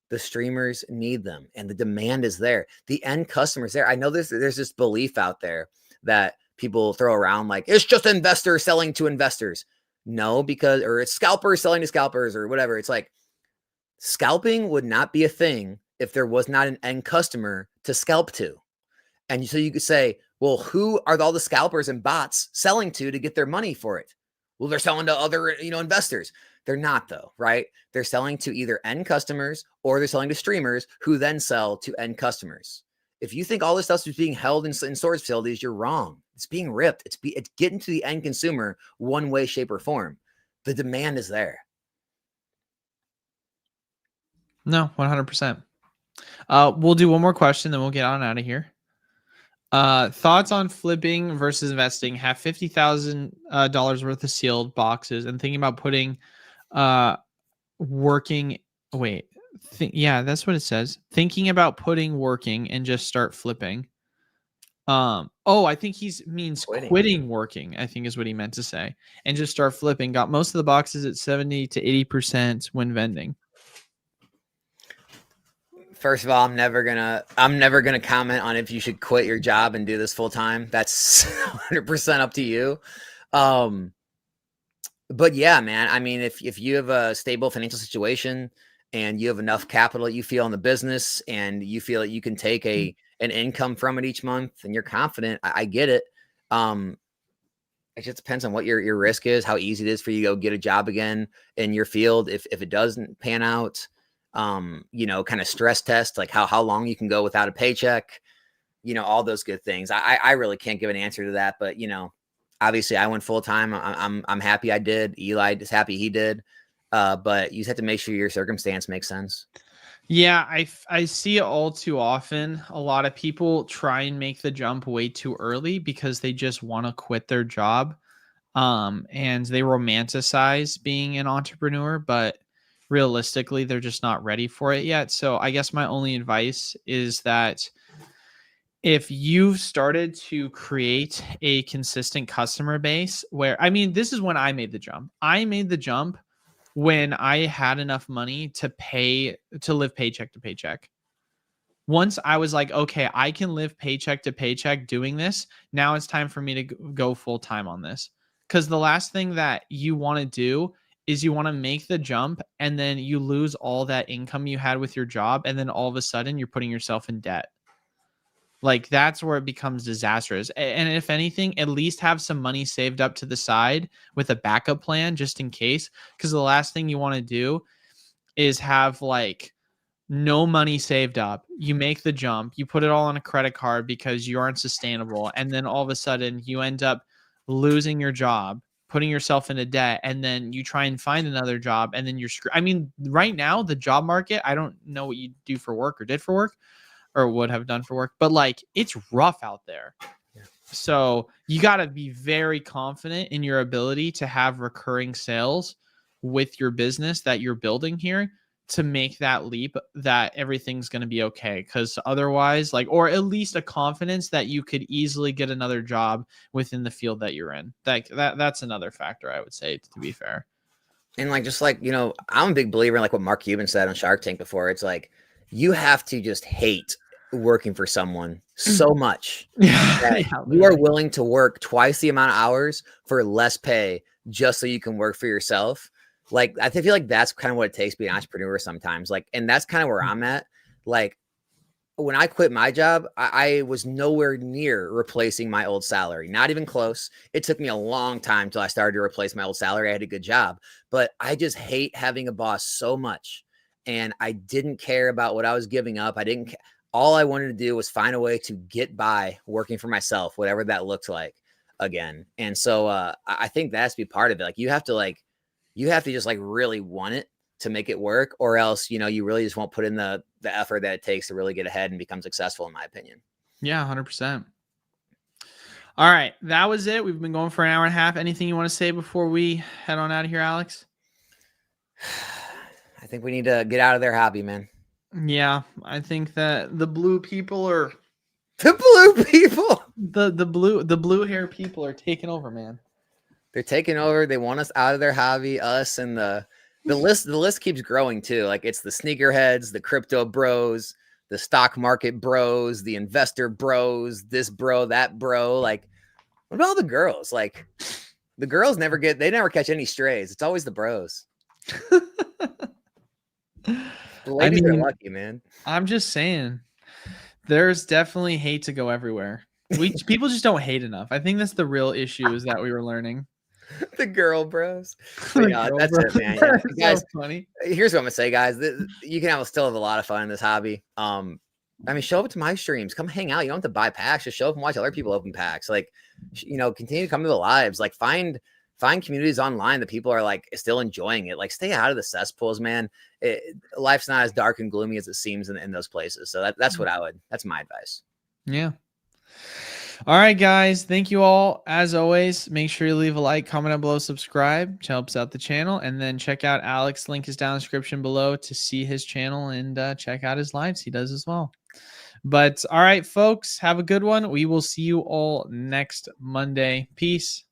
the streamers need them and the demand is there. The end customers there. I know there's this belief out there that people throw around like, it's just investors selling to investors. No, or it's scalpers selling to scalpers or whatever. It's like, scalping would not be a thing if there was not an end customer to scalp to. And so you could say, well, who are all the scalpers and bots selling to get their money for it? Well, they're selling to other, investors. They're not, though, right? They're selling to either end customers or they're selling to streamers who then sell to end customers. If you think all this stuff is being held in storage facilities, you're wrong. It's being ripped. It's getting to the end consumer one way, shape, or form. The demand is there. No, 100%. We'll do one more question, then we'll get on out of here. Thoughts on flipping versus investing? Have $50,000 worth of sealed boxes and thinking about putting working. Wait, yeah, that's what it says. Thinking about putting working and just start flipping. I think he means quitting working, I think is what he meant to say, and just start flipping. Got most of the boxes at 70 to 80% when vending. First of all, I'm never gonna comment on if you should quit your job and do this full time. That's 100% up to you. But yeah, man, I mean, if you have a stable financial situation and you have enough capital you feel in the business and you feel that you can take an income from it each month and you're confident, I get it. It just depends on what your risk is, how easy it is for you to go get a job again in your field. If it doesn't pan out, you know, kind of stress test, like how long you can go without a paycheck, you know, all those good things. I really can't give an answer to that, but you know, obviously I went full time. I'm happy I did. Eli is happy he did. But you just have to make sure your circumstance makes sense. Yeah, I see it all too often. A lot of people try and make the jump way too early because they just want to quit their job. And they romanticize being an entrepreneur, but realistically, they're just not ready for it yet. So I guess my only advice is that if you've started to create a consistent customer base where, I mean, this is when I made the jump. I made the jump when I had enough money to live paycheck to paycheck. Once I was like, okay, I can live paycheck to paycheck doing this. Now it's time for me to go full time on this. Because the last thing that you want to do is you want to make the jump and then you lose all that income you had with your job. And then all of a sudden you're putting yourself in debt. Like that's where it becomes disastrous. And if anything, at least have some money saved up to the side with a backup plan just in case. Because the last thing you want to do is have like no money saved up. You make the jump, you put it all on a credit card because you aren't sustainable. And then all of a sudden you end up losing your job, putting yourself into debt. And then you try and find another job and then you're screwed. I mean, right now, the job market, I don't know what you do for work or did for work or would have done for work, but like it's rough out there. Yeah. So you got to be very confident in your ability to have recurring sales with your business that you're building here to make that leap that everything's going to be okay. Because otherwise, like, or at least a confidence that you could easily get another job within the field that you're in. That's another factor, I would say, to be fair. And like, just like, you know, I'm a big believer in like what Mark Cuban said on Shark Tank before. It's like, you have to just hate working for someone so much that you are willing to work twice the amount of hours for less pay just so you can work for yourself. Like, I feel like that's kind of what it takes to be an entrepreneur sometimes. Like, and that's kind of where I'm at. Like, when I quit my job, I was nowhere near replacing my old salary, not even close. It took me a long time till I started to replace my old salary. I had a good job, but I just hate having a boss so much. And I didn't care about what I was giving up. All I wanted to do was find a way to get by working for myself, whatever that looked like again. And so I think that has to be part of it. Like you have to just like really want it to make it work, or else, you know, you really just won't put in the effort that it takes to really get ahead and become successful, in my opinion. Yeah, 100%. All right. That was it. We've been going for an hour and a half. Anything you want to say before we head on out of here, Alex? I think we need to get out of their hobby, man. Yeah, I think that the blue people are the blue hair people are taking over, man. They're taking over. They want us out of their hobby, us, and the list keeps growing too. Like it's the sneakerheads, the crypto bros, the stock market bros, the investor bros, this bro, that bro. Like, what about all the girls? Like, the girls never catch any strays. It's always the bros. The ladies are lucky, man. I'm just saying, there's definitely hate to go everywhere. People just don't hate enough. I think that's the real issue is that we were learning. The girl bros. Yeah, that's it, man. Yeah. Guys, so funny. Here's what I'm gonna say, guys. You can still have a lot of fun in this hobby. I mean, show up to my streams. Come hang out. You don't have to buy packs. Just show up and watch other people open packs. Like, you know, continue to come to the lives. Like, find communities online that people are like still enjoying it. Like, stay out of the cesspools, man. Life's not as dark and gloomy as it seems in those places. So that's my advice. Yeah. All right, guys. Thank you all. As always, make sure you leave a like, comment down below, subscribe, which helps out the channel. And then check out Alex. Link is down in the description below to see his channel and check out his lives. He does as well. But all right, folks, have a good one. We will see you all next Monday. Peace.